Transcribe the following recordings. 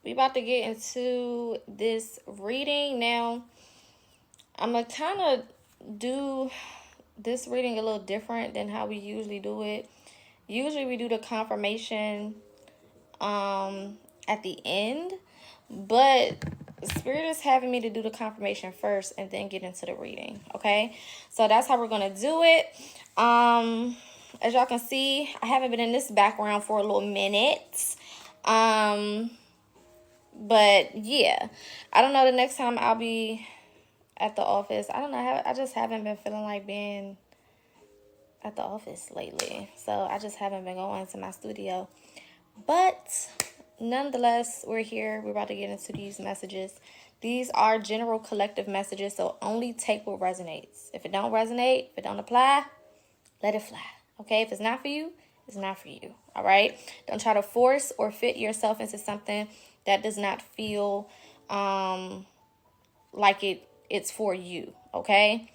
we about to get into this reading now. I'm gonna kind of do this reading a little different than how we usually do it. Usually we do the confirmation at the end, but Spirit is having me to do the confirmation first and then get into the reading. Okay, so that's how we're gonna do it. As y'all can see, I haven't been in this background for a little minute. But yeah, I don't know the next time I'll be at the office. I don't know. I just haven't been feeling like being at the office lately. So I just haven't been going to my studio. But nonetheless, we're here. We're about to get into these messages. These are general collective messages, so only take what resonates. If it don't resonate, if it don't apply, let it fly. Okay? If it's not for you, it's not for you. All right? Don't try to force or fit yourself into something that does not feel like it's for you. Okay?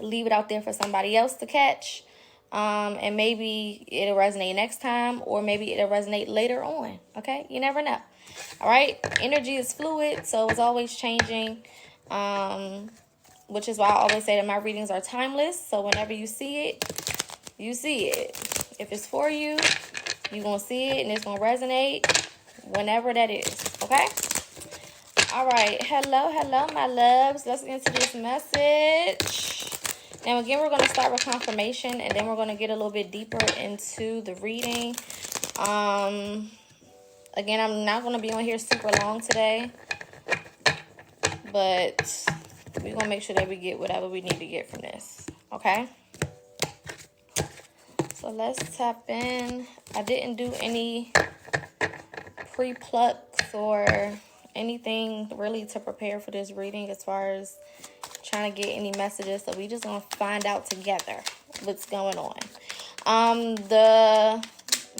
Leave it out there for somebody else to catch. And maybe it'll resonate next time, or maybe it'll resonate later on. Okay? You never know. All right? Energy is fluid, so it's always changing. Which is why I always say that my readings are timeless. So whenever you see it, you see it. If it's for you, you're going to see it and it's going to resonate whenever that is. Okay? All right. Hello, my loves. Let's get into this message. Now, again, we're going to start with confirmation, and then we're going to get a little bit deeper into the reading. Again, I'm not going to be on here super long today, but we're going to make sure that we get whatever we need to get from this. Okay? So let's tap in. I didn't do any pre-plucks or anything really to prepare for this reading as far as trying to get any messages. So we just gonna find out together what's going on. The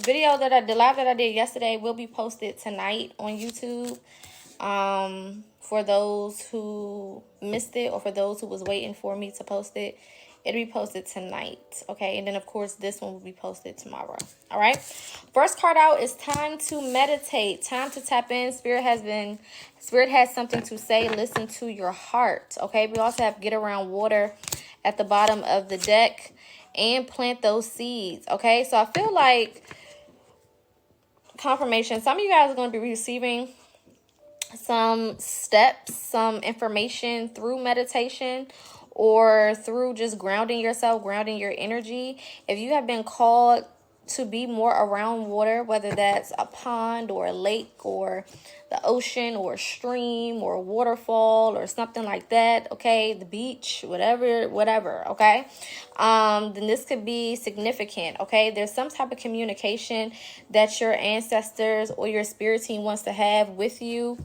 video the live that I did yesterday will be posted tonight on YouTube. For those who missed it, or for those who was waiting for me to post it, it'll be posted tonight. Okay, and then of course this one will be posted tomorrow. All right, first card out is time to meditate, time to tap in. Spirit has something to say. Listen to your heart. Okay, we also have get around water at the bottom of the deck and plant those seeds. Okay, so I feel like confirmation, some of you guys are going to be receiving some steps, some information through meditation, or through just grounding yourself, grounding your energy. If you have been called to be more around water, whether that's a pond or a lake or the ocean or a stream or a waterfall or something like that, okay, the beach, whatever, okay, then this could be significant. Okay, there's some type of communication that your ancestors or your spirit team wants to have with you.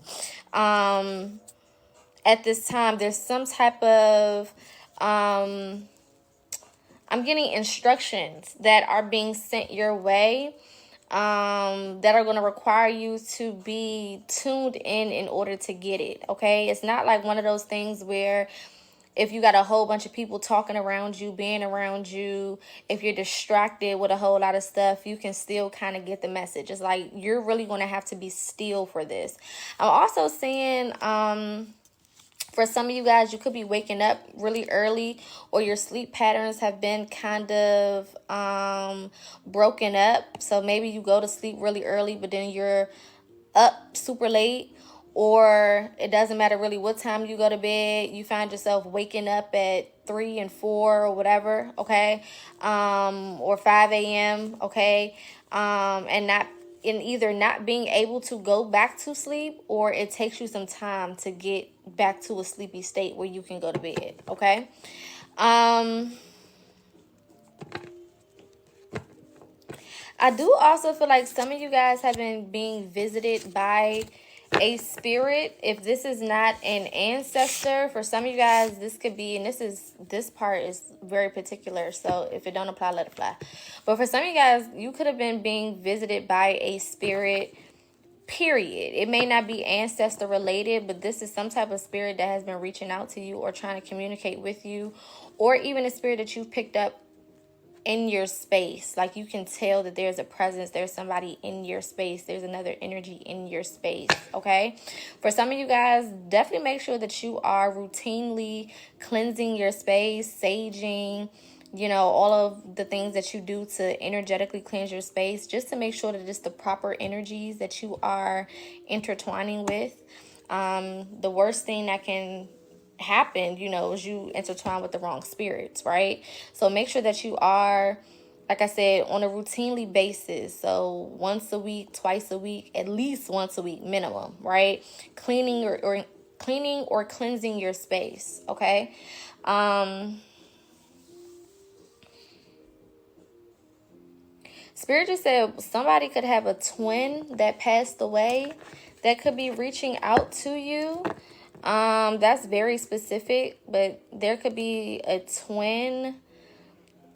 At this time, there's some type of I'm getting instructions that are being sent your way, that are going to require you to be tuned in order to get it. Okay, it's not like one of those things where if you got a whole bunch of people talking around you, being around you, if you're distracted with a whole lot of stuff, you can still kind of get the message. It's like you're really going to have to be still for this. I'm also seeing for some of you guys, you could be waking up really early, or your sleep patterns have been kind of broken up. So maybe you go to sleep really early, but then you're up super late, or it doesn't matter really what time you go to bed. You find yourself waking up at 3 and 4 or whatever, okay, or 5 a.m., okay, and either not being able to go back to sleep, or it takes you some time to get back to a sleepy state where you can go to bed. Okay. I do also feel like some of you guys have been being visited by a spirit. If this is not an ancestor, for some of you guys, this could be, and this part is very particular, so if it don't apply, let it fly. But for some of you guys, you could have been being visited by a spirit, period. It may not be ancestor related, but this is some type of spirit that has been reaching out to you or trying to communicate with you, or even a spirit that you've picked up in your space. Like, you can tell that there's a presence, there's somebody in your space, there's another energy in your space, okay? For some of you guys, definitely make sure that you are routinely cleansing your space, saging, all of the things that you do to energetically cleanse your space, just to make sure that it's the proper energies that you are intertwining with. The worst thing that can happen, is you intertwine with the wrong spirits, right? So make sure that you are, like I said, on a routinely basis. So once a week, twice a week, at least once a week minimum, right? Cleaning or cleaning or cleansing your space, okay? Spirit just said somebody could have a twin that passed away that could be reaching out to you. That's very specific, but there could be a twin.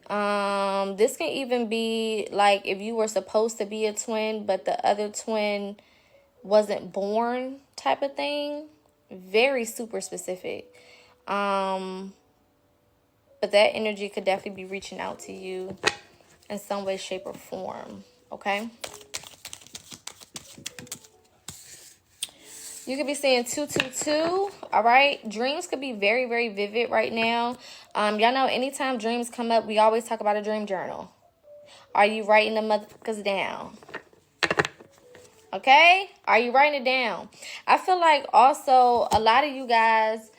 This can even be like if you were supposed to be a twin, but the other twin wasn't born, type of thing. Very super specific. But that energy could definitely be reaching out to you in some way, shape, or form, okay? You could be seeing 222, all right? Dreams could be very, very vivid right now. Y'all know anytime dreams come up, we always talk about a dream journal. Are you writing the motherfuckers down? Okay? Are you writing it down? I feel like also a lot of you guys,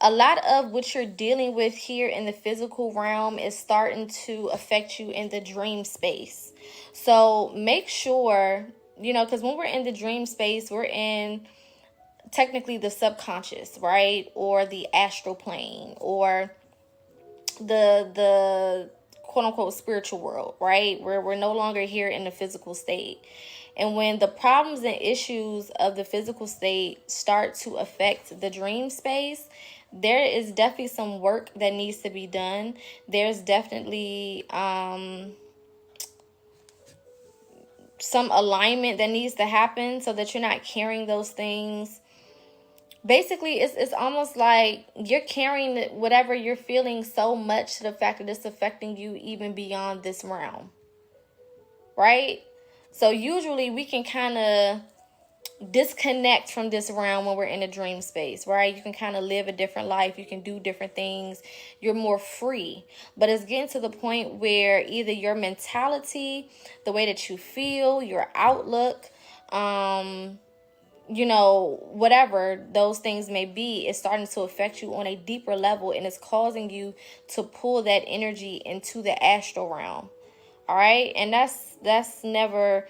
a lot of what you're dealing with here in the physical realm is starting to affect you in the dream space. So make sure, because when we're in the dream space, we're in technically the subconscious, right? Or the astral plane, or the quote unquote spiritual world, right? Where we're no longer here in the physical state. And when the problems and issues of the physical state start to affect the dream space, there is definitely some work that needs to be done. There's definitely some alignment that needs to happen so that you're not carrying those things. Basically, it's almost like you're carrying whatever you're feeling so much to the fact that it's affecting you even beyond this realm, right? So usually we can kind of disconnect from this realm when we're in a dream space, right? You can kind of live a different life. You can do different things. You're more free. But it's getting to the point where either your mentality, the way that you feel, your outlook, whatever those things may be, is starting to affect you on a deeper level, and it's causing you to pull that energy into the astral realm. All right? And that's never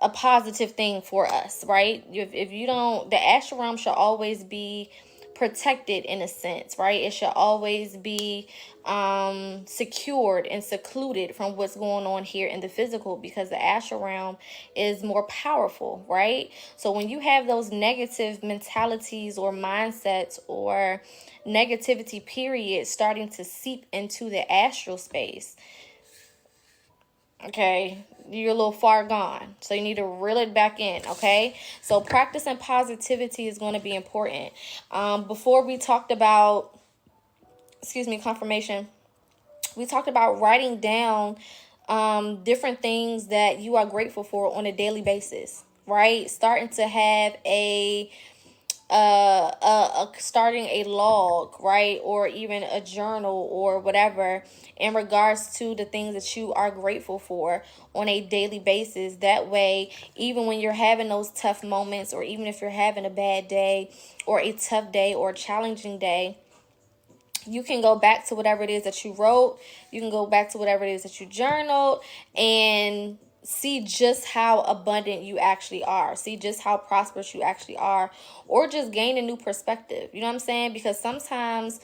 a positive thing for us, right? If you don't, the astral realm should always be protected in a sense, right? It should always be secured and secluded from what's going on here in the physical, because the astral realm is more powerful, right? So when you have those negative mentalities or mindsets or negativity period starting to seep into the astral space, okay, you're a little far gone. So you need to reel it back in, okay? So practicing positivity is going to be important. Before we talked about, confirmation, we talked about writing down different things that you are grateful for on a daily basis, right? Starting to have starting a log, right? Or even a journal or whatever in regards to the things that you are grateful for on a daily basis. That way, even when you're having those tough moments, or even if you're having a bad day or a tough day or a challenging day, you can go back to whatever it is that you wrote. You can go back to whatever it is that you journaled and see just how abundant you actually are. See just how prosperous you actually are. Or just gain a new perspective. You know what I'm saying? Because sometimes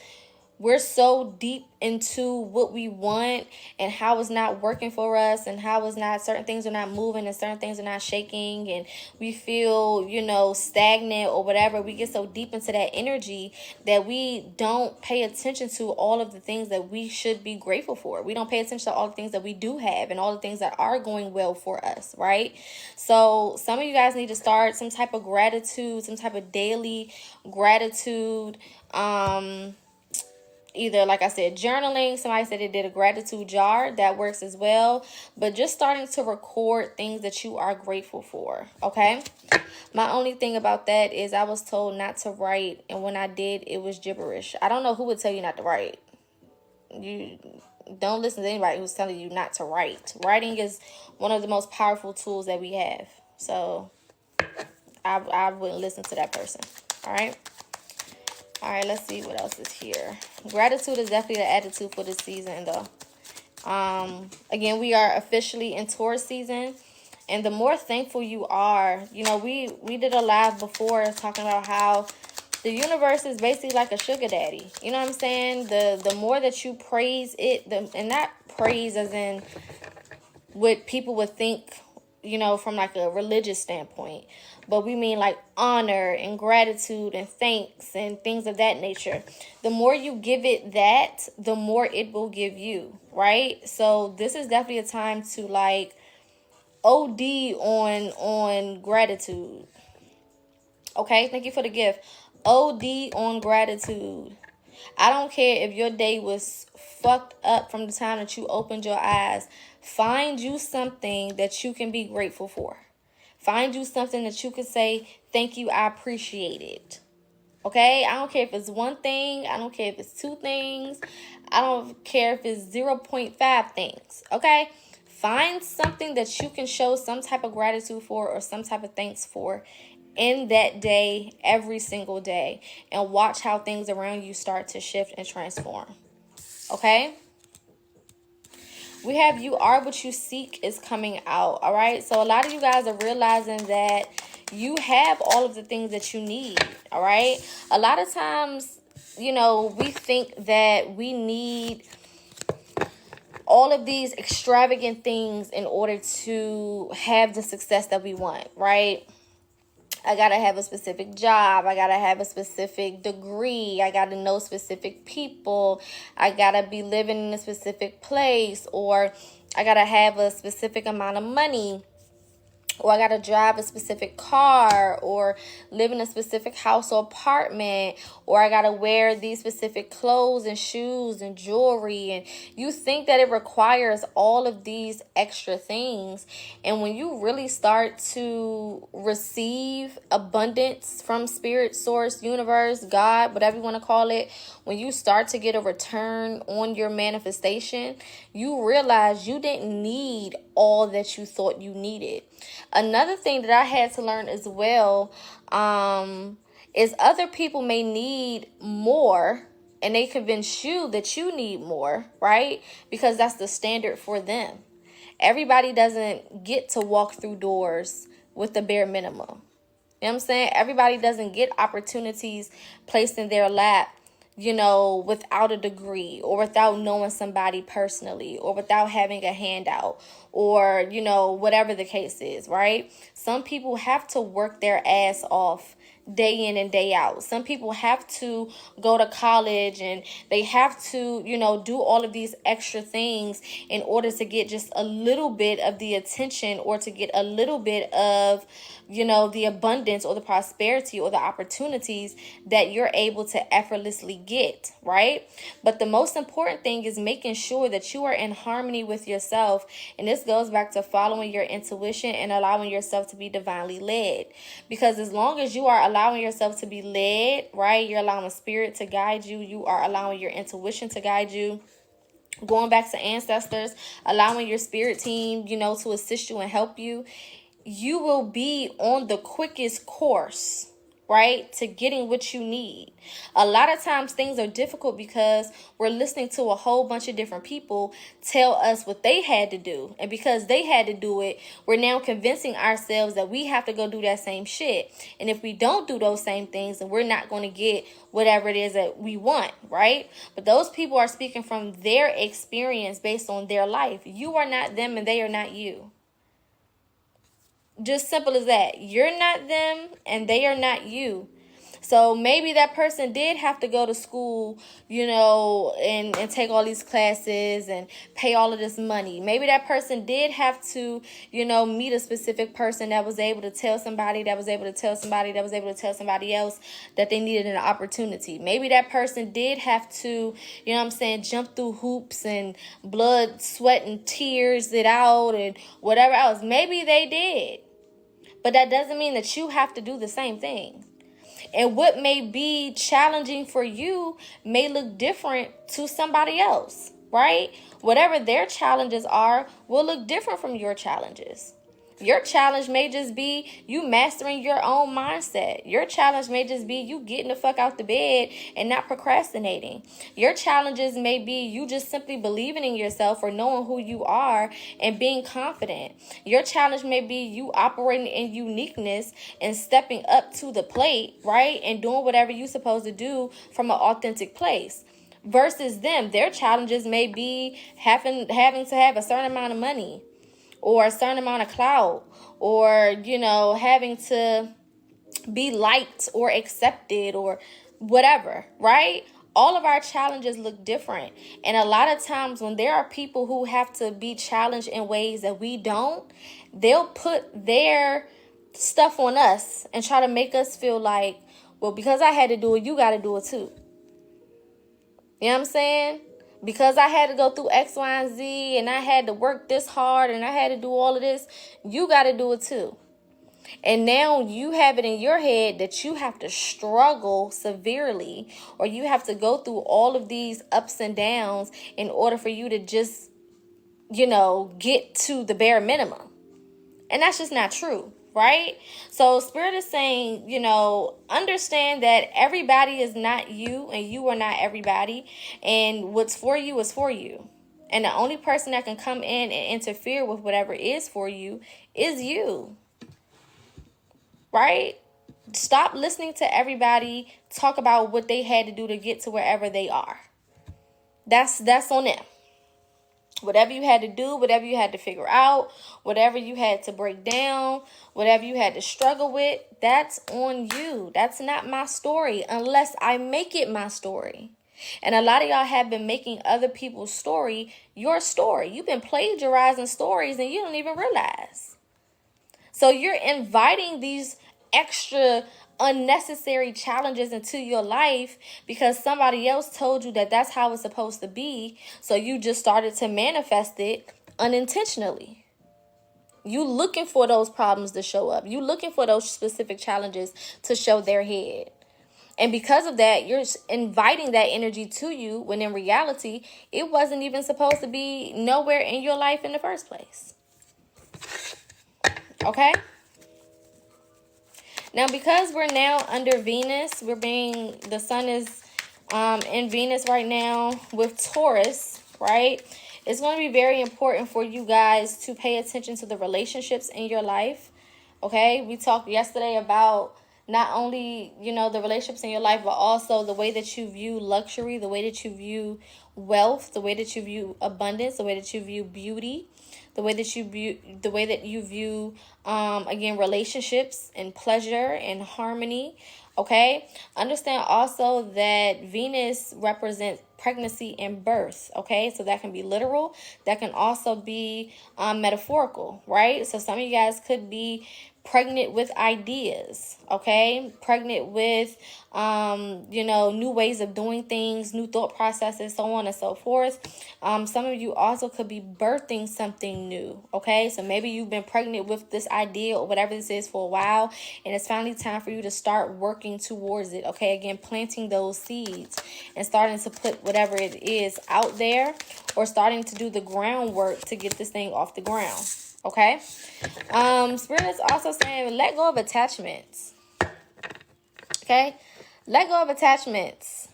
we're so deep into what we want and how it's not working for us, and how it's not, certain things are not moving and certain things are not shaking, and we feel, stagnant or whatever. We get so deep into that energy that we don't pay attention to all of the things that we should be grateful for. We don't pay attention to all the things that we do have and all the things that are going well for us, right? So some of you guys need to start some type of gratitude, some type of daily gratitude either, like I said, journaling. Somebody said they did a gratitude jar. That works as well. But just starting to record things that you are grateful for, okay? My only thing about that is I was told not to write, and when I did, it was gibberish. I don't know who would tell you not to write. You don't listen to anybody who's telling you not to write. Writing is one of the most powerful tools that we have. So I wouldn't listen to that person. All right. All right, let's see what else is here. Gratitude is definitely the attitude for this season, though. Again, we are officially in Taurus season, and the more thankful you are, you know, we did a live before talking about how the universe is basically like a sugar daddy. You know what I'm saying? The more that you praise it, and not praise as in what people would think, you know, from like a religious standpoint, but we mean like honor and gratitude and thanks and things of that nature. The more you give it that, the more it will give you, right? So this is definitely a time to like OD on gratitude. Okay, thank you for the gift. OD on gratitude. I don't care if your day was fucked up from the time that you opened your eyes. Find you something that you can be grateful for. Find you something that you can say, thank you, I appreciate it. Okay? I don't care if it's one thing. I don't care if it's two things. I don't care if it's 0.5 things. Okay? Find something that you can show some type of gratitude for or some type of thanks for in that day, every single day, and watch how things around you start to shift and transform. Okay? We have You Are What You Seek is coming out. All right? So a lot of you guys are realizing that you have all of the things that you need. All right? A lot of times, you know, we think that we need all of these extravagant things in order to have the success that we want, right? I gotta have a specific job. I gotta have a specific degree. I gotta know specific people. I gotta be living in a specific place, or I gotta have a specific amount of money, or I gotta drive a specific car, or live in a specific house or apartment, or I gotta wear these specific clothes and shoes and jewelry. And you think that it requires all of these extra things. And when you really start to receive abundance from spirit, source, universe, God, whatever you want to call it, when you start to get a return on your manifestation, you realize you didn't need all that you thought you needed. Another thing that I had to learn as well is other people may need more, and they convince you that you need more, right? Because that's the standard for them. Everybody doesn't get to walk through doors with the bare minimum. You know what I'm saying? Everybody doesn't get opportunities placed in their lap, you know, without a degree, or without knowing somebody personally, or without having a handout, or, you know, whatever the case is, right? Some people have to work their ass off day in and day out. Some people have to go to college, and they have to, you know, do all of these extra things in order to get just a little bit of the attention, or to get a little bit of, you know, the abundance or the prosperity or the opportunities that you're able to effortlessly get, right? But the most important thing is making sure that you are in harmony with yourself. And this goes back to following your intuition and allowing yourself to be divinely led. Because as long as you are allowing yourself to be led, right, you're allowing spirit to guide you, you are allowing your intuition to guide you, going back to ancestors, allowing your spirit team, you know, to assist you and help you, you will be on the quickest course, right, to getting what you need. A lot of times things are difficult because we're listening to a whole bunch of different people tell us what they had to do. And because they had to do it, we're now convincing ourselves that we have to go do that same shit. And if we don't do those same things, then we're not going to get whatever it is that we want, right? But those people are speaking from their experience based on their life. You are not them, and they are not you. Just simple as that. You're not them, and they are not you. So maybe that person did have to go to school, and take all these classes and pay all of this money. Maybe that person did have to, meet a specific person that was able to tell somebody, that was able to tell somebody, that was able to tell somebody else that they needed an opportunity. Maybe that person did have to, jump through hoops and blood, sweat, and tears it out and whatever else. Maybe they did. But that doesn't mean that you have to do the same thing. And what may be challenging for you may look different to somebody else, right? Whatever their challenges are will look different from your challenges. Your challenge may just be you mastering your own mindset. Your challenge may just be you getting the fuck out the bed and not procrastinating. Your challenges may be you just simply believing in yourself or knowing who you are and being confident. Your challenge may be you operating in uniqueness and stepping up to the plate, right? And doing whatever you're supposed to do from an authentic place. Versus them, their challenges may be having to have a certain amount of money, or a certain amount of clout, or, having to be liked or accepted or whatever, right? All of our challenges look different. And a lot of times when there are people who have to be challenged in ways that we don't, they'll put their stuff on us and try to make us feel like, well, because I had to do it, you got to do it too. You know what I'm saying? Because I had to go through X, Y, and Z, and I had to work this hard, and I had to do all of this, you got to do it too. And now you have it in your head that you have to struggle severely, or you have to go through all of these ups and downs in order for you to just, get to the bare minimum. And that's just not true. Right? So Spirit is saying, understand that everybody is not you and you are not everybody. And what's for you is for you. And the only person that can come in and interfere with whatever is for you is you. Right? Stop listening to everybody talk about what they had to do to get to wherever they are. That's on them. Whatever you had to do, whatever you had to figure out, whatever you had to break down, whatever you had to struggle with, that's on you. That's not my story unless I make it my story. And a lot of y'all have been making other people's story your story. You've been plagiarizing stories and you don't even realize. So you're inviting these extra unnecessary challenges into your life because somebody else told you that that's how it's supposed to be. So you just started to manifest it unintentionally. You looking for those problems to show up. You looking for those specific challenges to show their head. And because of that, you're inviting that energy to you when in reality, it wasn't even supposed to be nowhere in your life in the first place. Okay? Now, because we're now under Venus, the sun is in Venus right now with Taurus, right? It's going to be very important for you guys to pay attention to the relationships in your life, okay? We talked yesterday about not only, the relationships in your life, but also the way that you view luxury, the way that you view wealth, the way that you view abundance, the way that you view beauty, the way that you view, again, relationships and pleasure and harmony. Okay. Understand also that Venus represents pregnancy and birth. Okay. So that can be literal. That can also be metaphorical, right? So some of you guys could be pregnant with ideas, okay? Pregnant with, new ways of doing things, new thought processes, so on and so forth. Some of you also could be birthing something new, okay? So maybe you've been pregnant with this idea or whatever this is for a while, and it's finally time for you to start working towards it, okay? Again, planting those seeds and starting to put whatever it is out there, or starting to do the groundwork to get this thing off the ground. Okay. Spirit is also saying let go of attachments. Okay. Let go of attachments.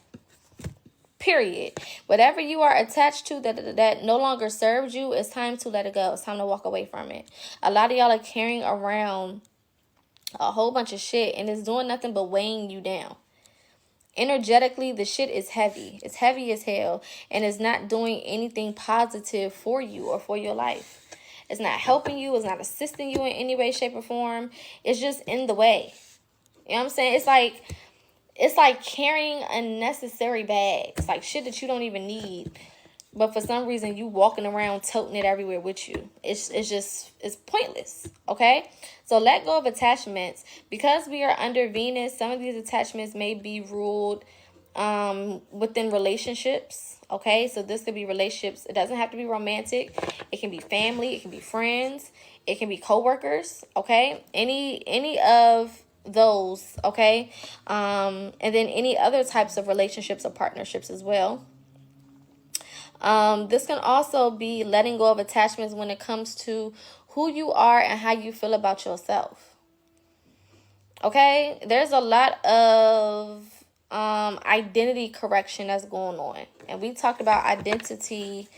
Period. Whatever you are attached to that no longer serves you, it's time to let it go. It's time to walk away from it. A lot of y'all are carrying around a whole bunch of shit and it's doing nothing but weighing you down. Energetically, the shit is heavy. It's heavy as hell and it's not doing anything positive for you or for your life. It's not helping you. It's not assisting you in any way, shape, or form. It's just in the way. You know what I'm saying? It's like it's like carrying unnecessary bags, like shit that you don't even need. But for some reason, you walking around toting it everywhere with you. It's pointless, okay? So let go of attachments. Because we are under Venus, some of these attachments may be ruled within relationships, okay? So this could be relationships. It doesn't have to be romantic. It can be family. It can be friends. It can be coworkers, okay? Any of those, okay? And then any other types of relationships or partnerships as well. This can also be letting go of attachments when it comes to who you are and how you feel about yourself. Okay, there's a lot of identity correction that's going on, and we talked about identity,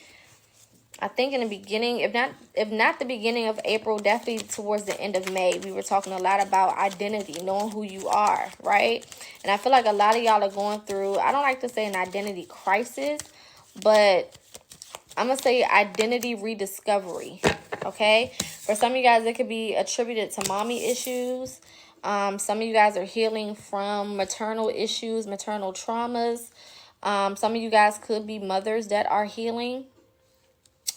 I think, in the beginning, if not the beginning of April, definitely towards the end of May. We were talking a lot about identity, knowing who you are, right? And I feel like a lot of y'all are going through, I don't like to say an identity crisis, but I'm going to say identity rediscovery, okay? For some of you guys, it could be attributed to mommy issues. Some of you guys are healing from maternal issues, maternal traumas. Some of you guys could be mothers that are healing.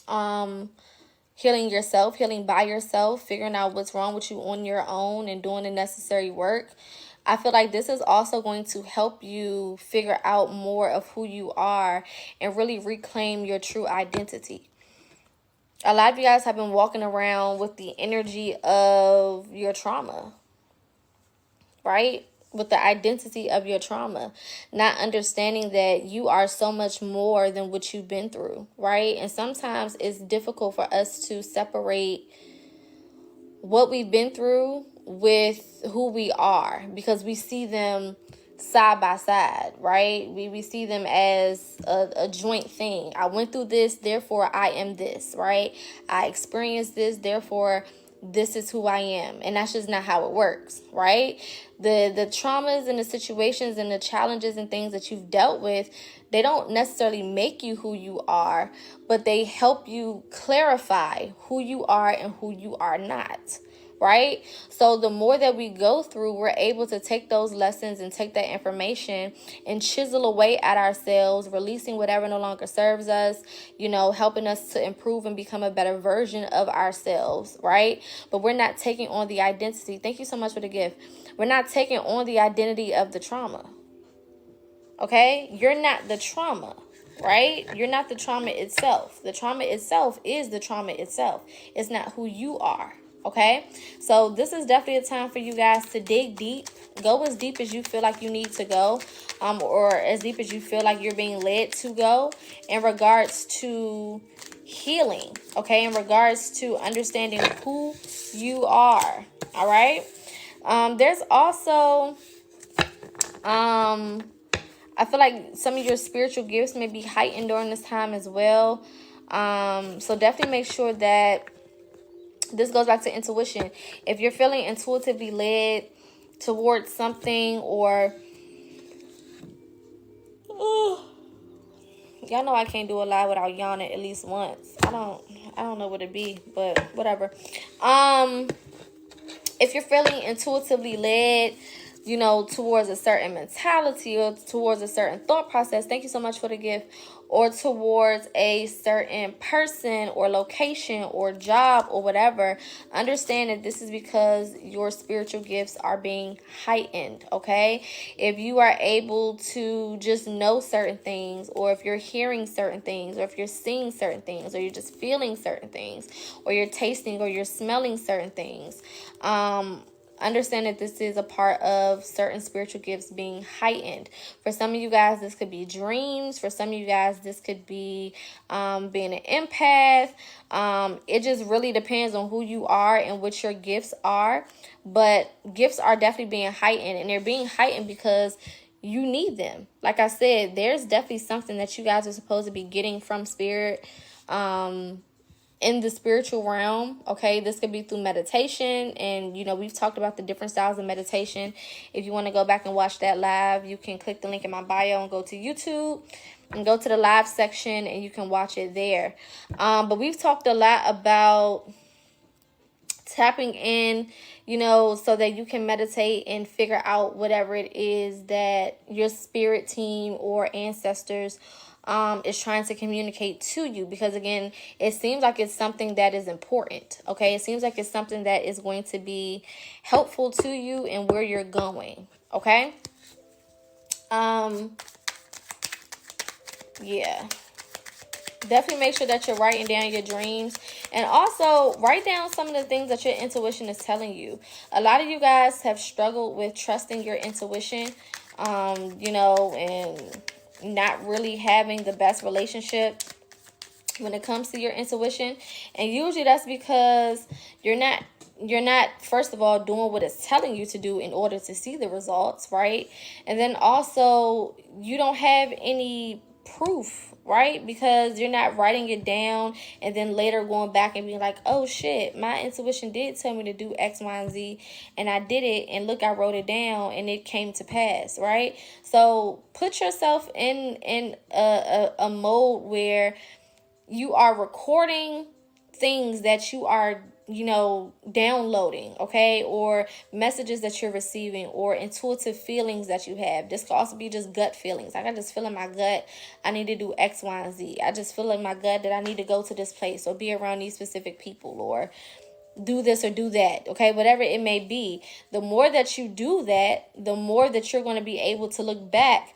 Healing yourself, healing by yourself, figuring out what's wrong with you on your own and doing the necessary work. I feel like this is also going to help you figure out more of who you are and really reclaim your true identity. A lot of you guys have been walking around with the energy of your trauma, right? With the identity of your trauma, not understanding that you are so much more than what you've been through, right? And sometimes it's difficult for us to separate what we've been through with who we are, because we see them side by side, right? We see them as a joint thing. I went through this, therefore I am this, right? I experienced this, therefore this is who I am. And that's just not how it works, right? The traumas and the situations and the challenges and things that you've dealt with, they don't necessarily make you who you are, but they help you clarify who you are and who you are not, right? So the more that we go through, we're able to take those lessons and take that information and chisel away at ourselves, releasing whatever no longer serves us, helping us to improve and become a better version of ourselves, right? But we're not taking on the identity. Thank you so much for the gift. We're not taking on the identity of the trauma. Okay? You're not the trauma, right? You're not the trauma itself. The trauma itself is the trauma itself. It's not who you are. Okay? So this is definitely a time for you guys to dig deep. Go as deep as you feel like you need to go, or as deep as you feel like you're being led to go in regards to healing, okay? In regards to understanding who you are, all right? There's also, I feel like some of your spiritual gifts may be heightened during this time as well. So definitely make sure that this goes back to intuition. If you're feeling intuitively led towards something, or y'all know I can't do a live without yawning at least once. I don't know what it be, but whatever. If you're feeling intuitively led, towards a certain mentality or towards a certain thought process, thank you so much for the gift, or towards a certain person or location or job or whatever, understand that this is because your spiritual gifts are being heightened, okay? If you are able to just know certain things, or if you're hearing certain things, or if you're seeing certain things, or you're just feeling certain things, or you're tasting or you're smelling certain things, understand that this is a part of certain spiritual gifts being heightened. For some of you guys, this could be dreams. For some of you guys, this could be being an empath. It just really depends on who you are and what your gifts are. But gifts are definitely being heightened, and they're being heightened because you need them. Like I said, there's definitely something that you guys are supposed to be getting from spirit, in the spiritual realm, okay? This could be through meditation, and we've talked about the different styles of meditation. If you want to go back and watch that live, you can click the link in my bio and go to YouTube and go to the live section, and you can watch it there. But we've talked a lot about tapping in, you know, so that you can meditate and figure out whatever it is that your spirit team or ancestors is trying to communicate to you. Because again, it seems like it's something that is important. Okay, it seems like it's something that is going to be helpful to you and where you're going. Okay. Yeah, definitely make sure that you're writing down your dreams, and also write down some of the things that your intuition is telling you. A lot of you guys have struggled with trusting your intuition, you know, and not really having the best relationship when it comes to your intuition. And usually that's because you're not first of all doing what it's telling you to do in order to see the results, right? And then also you don't have any proof, right? Because you're not writing it down and then later going back and being like, oh shit, my intuition did tell me to do X, Y, and Z, and I did it, and look, I wrote it down and it came to pass, right? So put yourself in a mode where you are recording things that you are, you know, downloading, okay, or messages that you're receiving, or intuitive feelings that you have. This could also be just gut feelings. Like, I just feel in my gut I need to do X, Y, and Z. I just feel in my gut that I need to go to this place or be around these specific people or do this or do that, okay, whatever it may be. The more that you do that, the more that you're going to be able to look back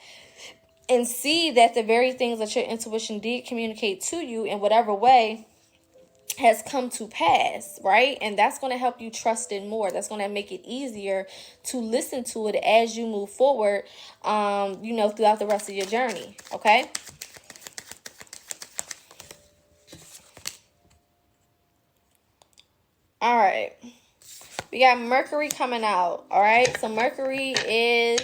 and see that the very things that your intuition did communicate to you in whatever way has come to pass, right? And that's going to help you trust it more. That's going to make it easier to listen to it as you move forward, you know, throughout the rest of your journey, okay? All right. We got Mercury coming out, all right? So Mercury is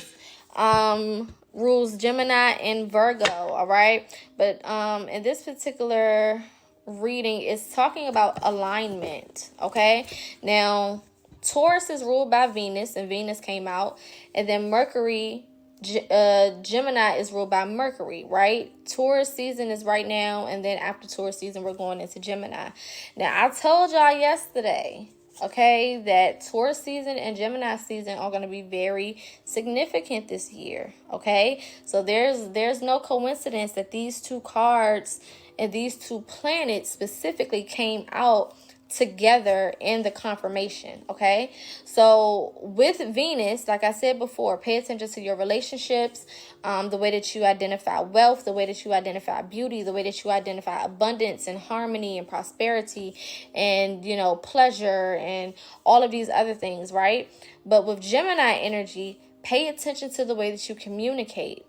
rules Gemini and Virgo, all right? But in this particular reading, it's talking about alignment, okay? Now, Taurus is ruled by Venus, and Venus came out, and then Mercury, Gemini is ruled by Mercury, right? Taurus season is right now, and then after Taurus season, we're going into Gemini. Now, I told y'all yesterday, okay, that Taurus season and Gemini season are going to be very significant this year, okay? So there's no coincidence that these two cards and these two planets specifically came out together in the confirmation, okay? So with Venus, like I said before, pay attention to your relationships, the way that you identify wealth, the way that you identify beauty, the way that you identify abundance and harmony and prosperity and, you know, pleasure and all of these other things, right? But with Gemini energy, pay attention to the way that you communicate.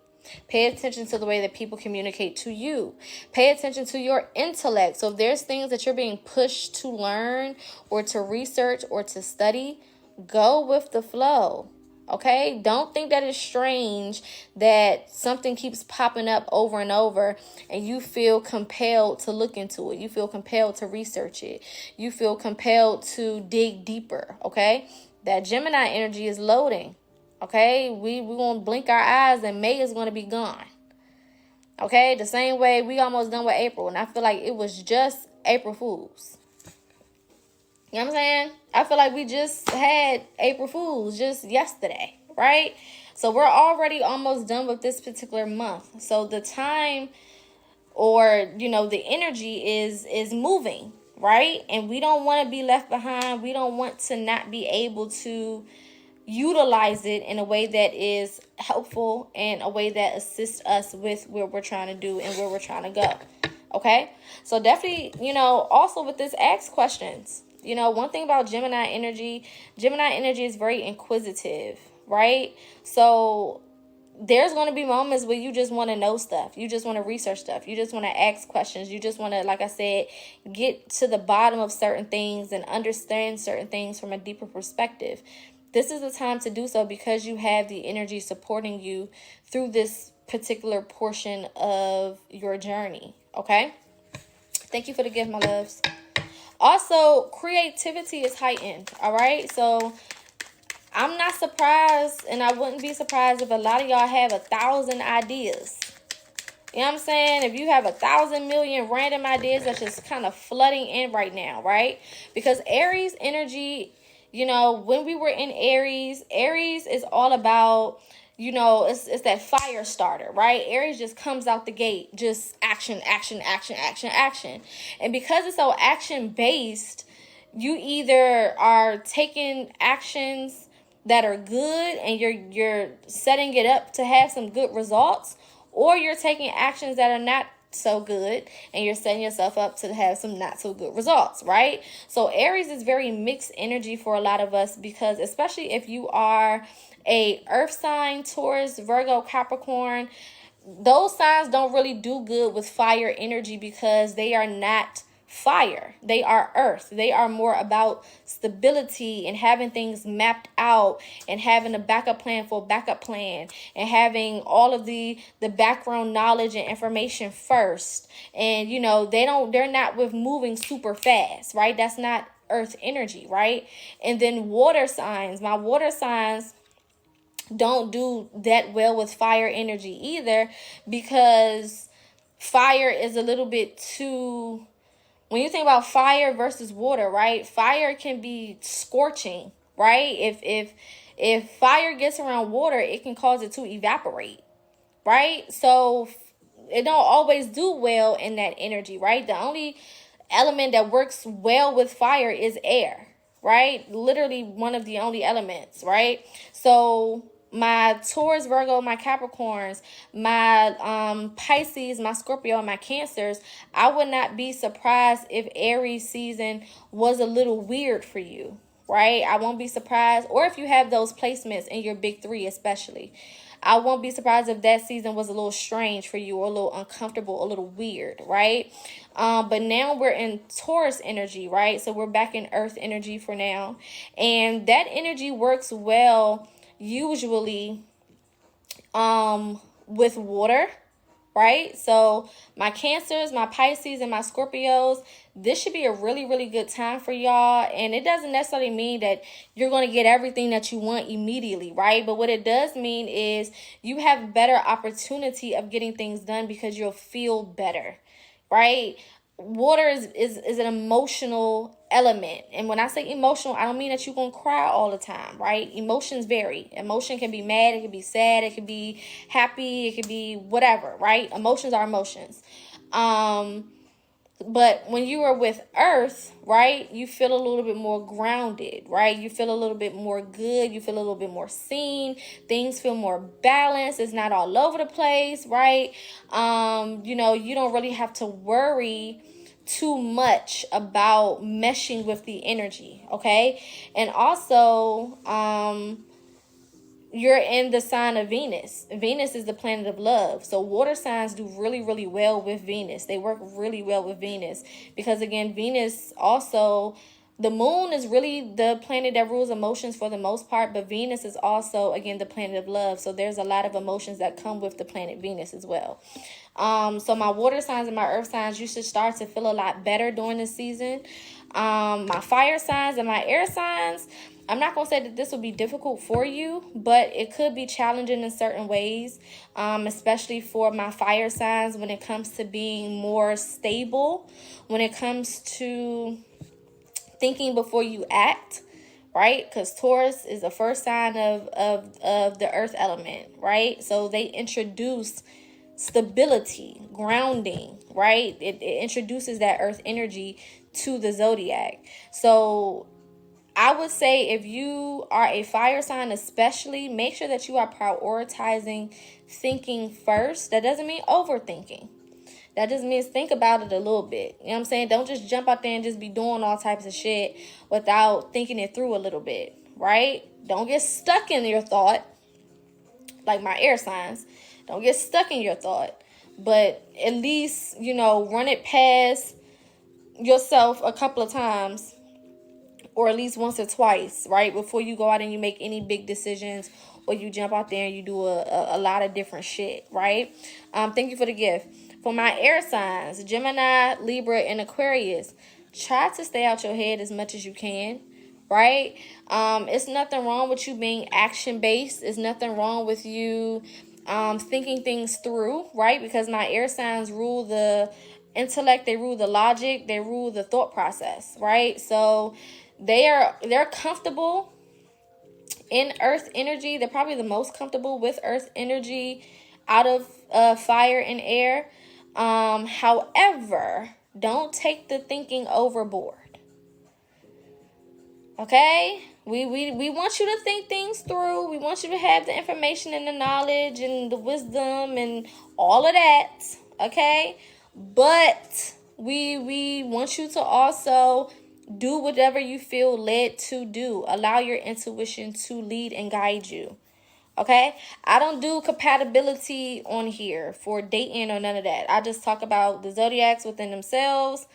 Pay attention to the way that people communicate to you. Pay attention to your intellect. So if there's things that you're being pushed to learn or to research or to study, go with the flow. Okay? Don't think that it's strange that something keeps popping up over and over and you feel compelled to look into it. You feel compelled to research it. You feel compelled to dig deeper. Okay? That Gemini energy is loading. Okay, we're going to blink our eyes and May is going to be gone. Okay, the same way we almost done with April. And I feel like it was just April Fools. You know what I'm saying? I feel like we just had April Fools just yesterday, right? So we're already almost done with this particular month. So the time or, you know, the energy is moving, right? And we don't want to be left behind. We don't want to not be able to utilize it in a way that is helpful and a way that assists us with where we're trying to do and where we're trying to go. Okay, so definitely, you know, also with this, ask questions. You know, one thing about Gemini energy is very inquisitive, right? So there's going to be moments where you just want to know stuff. You just want to research stuff. You just want to ask questions. You just want to, like I said, get to the bottom of certain things and understand certain things from a deeper perspective. This is the time to do so because you have the energy supporting you through this particular portion of your journey, okay? Thank you for the gift, my loves. Also, creativity is heightened, all right? So I'm not surprised, and I wouldn't be surprised if a lot of y'all have 1,000 ideas, You know what I'm saying? If you have 1,000 million random ideas that's just kind of flooding in right now, right? Because Aries energy, you know, when we were in Aries, Aries is all about, you know, it's that fire starter, right? Aries just comes out the gate, just action, action, action, action, action. And because it's so action based, you either are taking actions that are good and you're setting it up to have some good results, or you're taking actions that are not so good and you're setting yourself up to have some not so good results, right? So Aries is very mixed energy for a lot of us, because especially if you are a earth sign, Taurus, Virgo, Capricorn, those signs don't really do good with fire energy because they are not fire. They are earth. They are more about stability and having things mapped out and having a backup plan for a backup plan and having all of the background knowledge and information first. And you know, they're not with moving super fast, right? That's not earth energy, right? And then water signs, my water signs don't do that well with fire energy either, because fire is a little bit too, when you think about fire versus water, right? Fire can be scorching, right? If fire gets around water, it can cause it to evaporate, right? So it don't always do well in that energy, right? The only element that works well with fire is air, right? Literally one of the only elements, right? So my Taurus, Virgo, my Capricorns, my Pisces, my Scorpio, and my Cancers, I would not be surprised if Aries season was a little weird for you, right? I won't be surprised, or if you have those placements in your big three especially. I won't be surprised if that season was a little strange for you, or a little uncomfortable, a little weird, right? But now we're in Taurus energy, right? So we're back in earth energy for now. And that energy works well usually with water, right? So my Cancers, my Pisces, and my Scorpios, this should be a really, really good time for y'all. And it doesn't necessarily mean that you're going to get everything that you want immediately, right? But what it does mean is you have better opportunity of getting things done because you'll feel better, right? Water is an emotional element. And when I say emotional, I don't mean that you're going to cry all the time, right? Emotions vary. Emotion can be mad, it can be sad, it can be happy, it can be whatever, right? Emotions are emotions. But when you are with earth, right, you feel a little bit more grounded, right? You feel a little bit more good. You feel a little bit more seen. Things feel more balanced. It's not all over the place, right? You know, you don't really have to worry too much about meshing with the energy, okay? And also, you're in the sign of Venus. Venus is the planet of love. So water signs do really, really well with Venus. They work really well with Venus because, again, Venus also, the moon is really the planet that rules emotions for the most part, but Venus is also, again, the planet of love. So there's a lot of emotions that come with the planet Venus as well. So my water signs and my earth signs, you should start to feel a lot better during this season. My fire signs and my air signs, I'm not going to say that this will be difficult for you, but it could be challenging in certain ways, especially for my fire signs when it comes to being more stable, when it comes to thinking before you act, right? Because Taurus is the first sign of the earth element, right? So they introduce stability, grounding, right? It introduces that earth energy to the zodiac. So I would say if you are a fire sign especially, make sure that you are prioritizing thinking first. That doesn't mean overthinking. That just means think about it a little bit. You know what I'm saying? Don't just jump out there and just be doing all types of shit without thinking it through a little bit, right? Don't get stuck in your thought, like my air signs. Don't get stuck in your thought. But at least, you know, run it past yourself a couple of times, or at least once or twice, right? Before you go out and you make any big decisions, or you jump out there and you do a lot of different shit, right? Thank you for the gift. For my air signs, Gemini, Libra, and Aquarius, try to stay out your head as much as you can, right? It's nothing wrong with you being action-based. It's nothing wrong with you thinking things through, right? Because my air signs rule the intellect, they rule the logic, they rule the thought process, right? So they're comfortable in earth energy. They're probably the most comfortable with earth energy out of fire and air. However, don't take the thinking overboard. Okay? We want you to think things through. We want you to have the information and the knowledge and the wisdom and all of that. Okay? But we want you to also do whatever you feel led to do. Allow your intuition to lead and guide you. Okay? I don't do compatibility on here for dating or none of that. I just talk about the zodiacs within themselves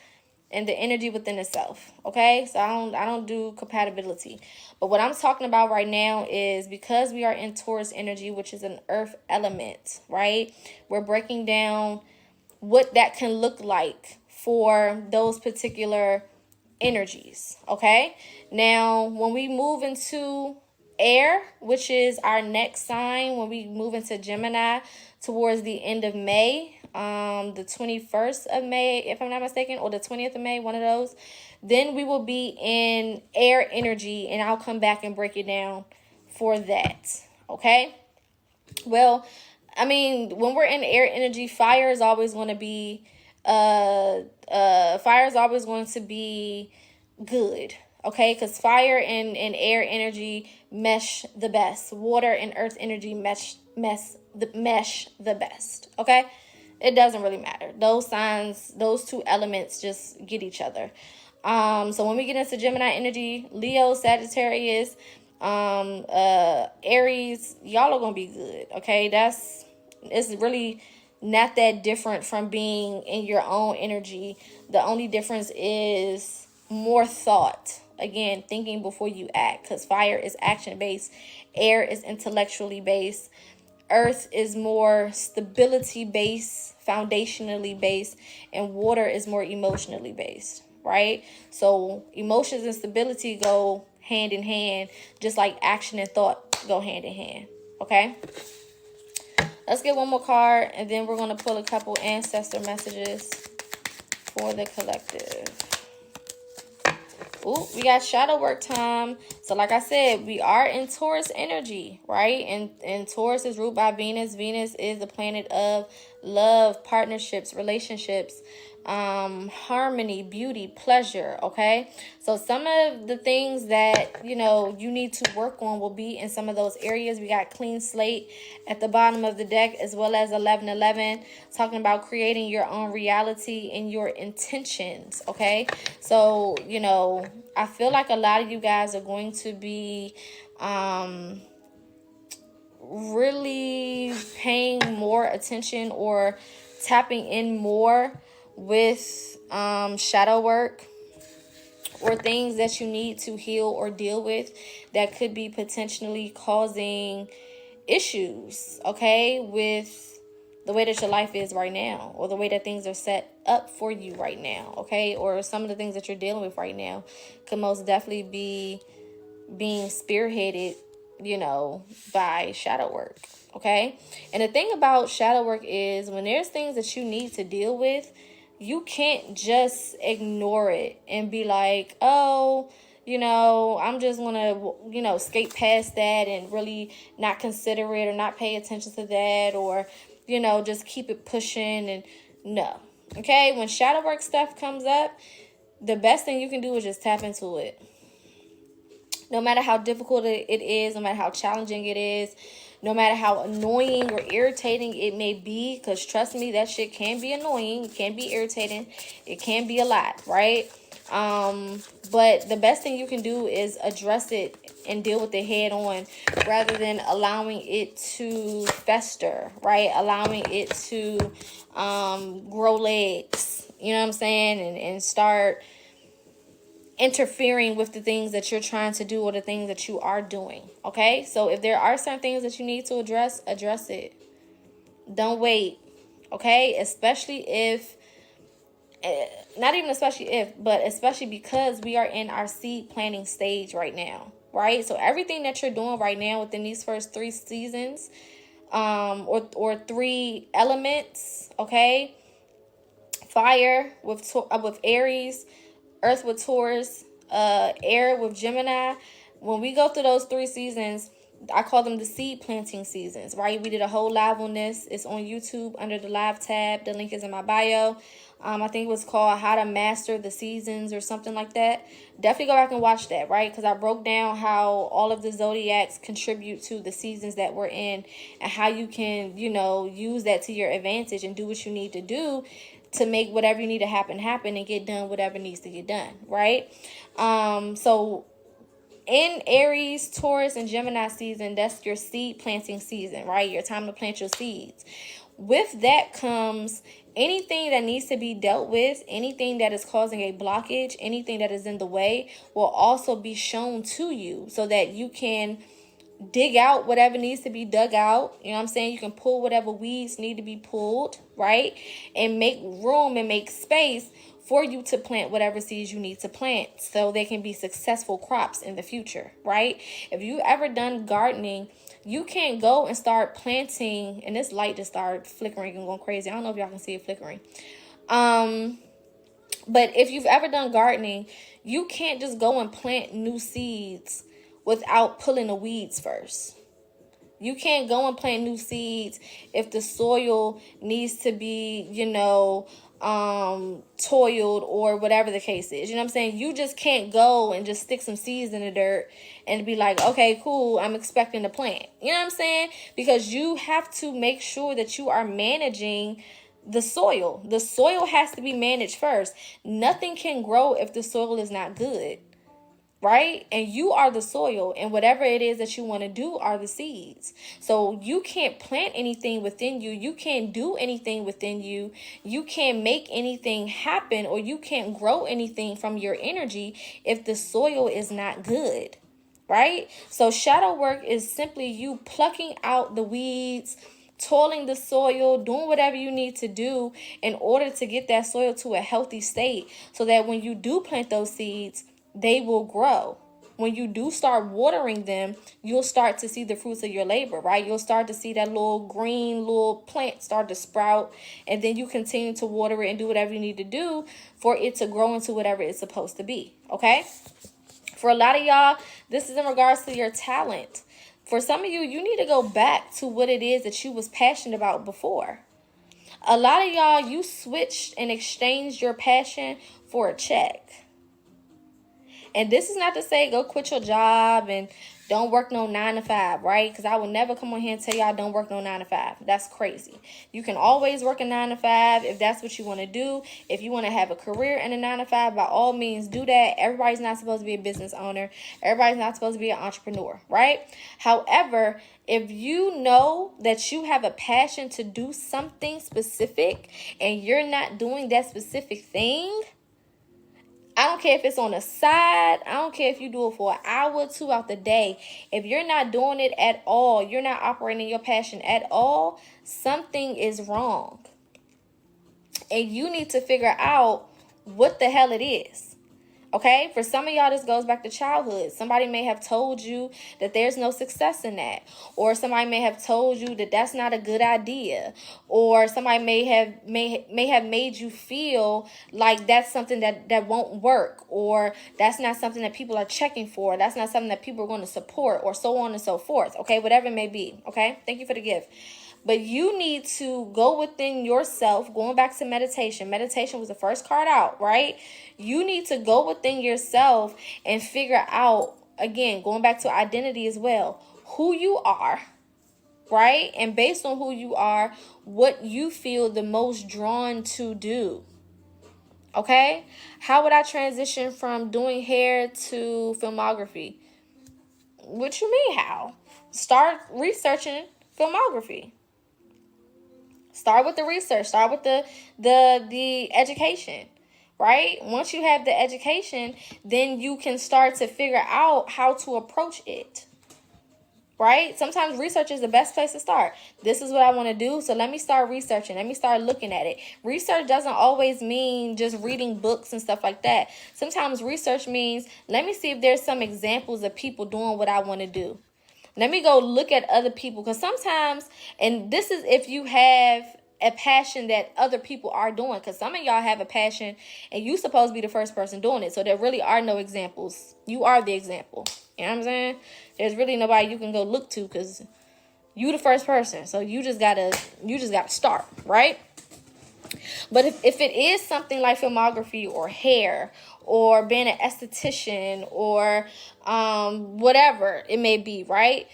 and the energy within itself. Okay? So I don't do compatibility. But what I'm talking about right now is because we are in Taurus energy, which is an earth element, right? We're breaking down what that can look like for those particular energies. Okay? Now, when we move into air, which is our next sign, when we move into Gemini towards the end of May, the 21st of May, if I'm not mistaken, or the 20th of May, one of those, then we will be in air energy, and I'll come back and break it down for that. Okay? Well, I mean, when we're in air energy, fire is always going to be good. Okay, because fire and air energy mesh the best. Water and earth energy mesh the best. Okay, it doesn't really matter. Those signs, those two elements just get each other. So when we get into Gemini energy, Leo, Sagittarius, Aries, y'all are gonna be good. Okay, it's really not that different from being in your own energy. The only difference is more thought. Again, thinking before you act, because fire is action based, air is intellectually based, earth is more stability based, foundationally based, and water is more emotionally based, right? So emotions and stability go hand in hand, just like action and thought go hand in hand. Okay, let's get one more card, and then we're going to pull a couple ancestor messages for the collective. Ooh, we got shadow work time. So like I said, we are in Taurus energy, right? And Taurus is ruled by Venus. Venus is the planet of love, partnerships, relationships, harmony, beauty, pleasure, okay? So some of the things that, you need to work on will be in some of those areas. We got clean slate at the bottom of the deck, as well as 1111, talking about creating your own reality and your intentions, okay? So, I feel like a lot of you guys are going to be really paying more attention or tapping in more with shadow work or things that you need to heal or deal with that could be potentially causing issues, okay, with the way that your life is right now, or the way that things are set up for you right now, okay, or some of the things that you're dealing with right now could most definitely be being spearheaded, by shadow work, okay? And the thing about shadow work is when there's things that you need to deal with, you can't just ignore it and be like, oh, I'm just gonna, skate past that and really not consider it or not pay attention to that, or, just keep it pushing. And no, okay? When shadow work stuff comes up, the best thing you can do is just tap into it. No matter how difficult it is, no matter how challenging it is, no matter how annoying or irritating it may be, because trust me, that shit can be annoying, it can be irritating, it can be a lot, right? But the best thing you can do is address it and deal with it head on, rather than allowing it to fester, right? Allowing it to grow legs, you know what I'm saying? And start interfering with the things that you're trying to do or the things that you are doing, okay? So if there are certain things that you need to address it. Don't wait, okay? Especially because we are in our seed planting stage right now, right? So everything that you're doing right now within these first 3 seasons, or three elements, okay? Fire with Aries, earth with Taurus, air with Gemini. When we go through those 3 seasons, I call them the seed planting seasons, right? We did a whole live on this. It's on YouTube under the live tab. The link is in my bio. I think it was called How to Master the Seasons or something like that. Definitely go back and watch that, right? Because I broke down how all of the zodiacs contribute to the seasons that we're in and how you can, use that to your advantage and do what you need to do to make whatever you need to happen and get done whatever needs to get done, right? So in Aries, Taurus, and Gemini season, that's your seed planting season, right? Your time to plant your seeds. With that comes anything that needs to be dealt with, anything that is causing a blockage, anything that is in the way will also be shown to you so that you can dig out whatever needs to be dug out. You know what I'm saying? You can pull whatever weeds need to be pulled, right? And make room and make space for you to plant whatever seeds you need to plant so they can be successful crops in the future, right? If you ever done gardening, you can't go and start planting, and this light just started flickering and going crazy. I don't know if y'all can see it flickering. But if you've ever done gardening, you can't just go and plant new seeds without pulling the weeds first. You can't go and plant new seeds if the soil needs to be, toiled or whatever the case is. You know what I'm saying? You just can't go and just stick some seeds in the dirt and be like, okay, cool, I'm expecting to plant. You know what I'm saying? Because you have to make sure that you are managing the soil. The soil has to be managed first. Nothing can grow if the soil is not good. Right? And you are the soil, and whatever it is that you want to do are the seeds. So you can't plant anything within you. You can't do anything within you. You can't make anything happen, or you can't grow anything from your energy if the soil is not good. Right? So shadow work is simply you plucking out the weeds, toiling the soil, doing whatever you need to do in order to get that soil to a healthy state so that when you do plant those seeds, they will grow. When you do start watering them, you'll start to see the fruits of your labor, right? You'll start to see that little green little plant start to sprout, and then you continue to water it and do whatever you need to do for it to grow into whatever it's supposed to be, okay? For a lot of y'all, this is in regards to your talent. For some of you, you need to go back to what it is that you was passionate about before. A lot of y'all, you switched and exchanged your passion for a check. And this is not to say go quit your job and don't work no 9 to 5, right? Because I will never come on here and tell y'all don't work no 9 to 5. That's crazy. You can always work a 9 to 5 if that's what you want to do. If you want to have a career in a 9 to 5, by all means do that. Everybody's not supposed to be a business owner. Everybody's not supposed to be an entrepreneur, right? However, if you know that you have a passion to do something specific and you're not doing that specific thing, I don't care if it's on the side. I don't care if you do it for an hour or two out the day. If you're not doing it at all, you're not operating your passion at all, something is wrong. And you need to figure out what the hell it is. Okay, for some of y'all, this goes back to childhood. Somebody may have told you that there's no success in that. Or somebody may have told you that that's not a good idea. Or somebody may have made you feel like that's something that won't work. Or that's not something that people are checking for. That's not something that people are going to support, or so on and so forth. Okay, whatever it may be. Okay, thank you for the gift. But you need to go within yourself, going back to meditation. Meditation was the first card out, right? You need to go within yourself and figure out, again, going back to identity as well, who you are, right? And based on who you are, what you feel the most drawn to do. Okay? How would I transition from doing hair to filmography? What you mean how? Start researching filmography. Start with the research. Start with the education, right? Once you have the education, then you can start to figure out how to approach it, right? Sometimes research is the best place to start. This is what I want to do, so let me start researching. Let me start looking at it. Research doesn't always mean just reading books and stuff like that. Sometimes research means, let me see if there's some examples of people doing what I want to do. Let me go look at other people. Because sometimes, and this is if you have a passion that other people are doing, because some of y'all have a passion and you supposed to be the first person doing it, so there really are no examples. You are the example. You know what I'm saying? There's really nobody you can go look to, because you the first person. So you just gotta start, right? But if it is something like filmography or hair or being an esthetician or whatever it may be, right?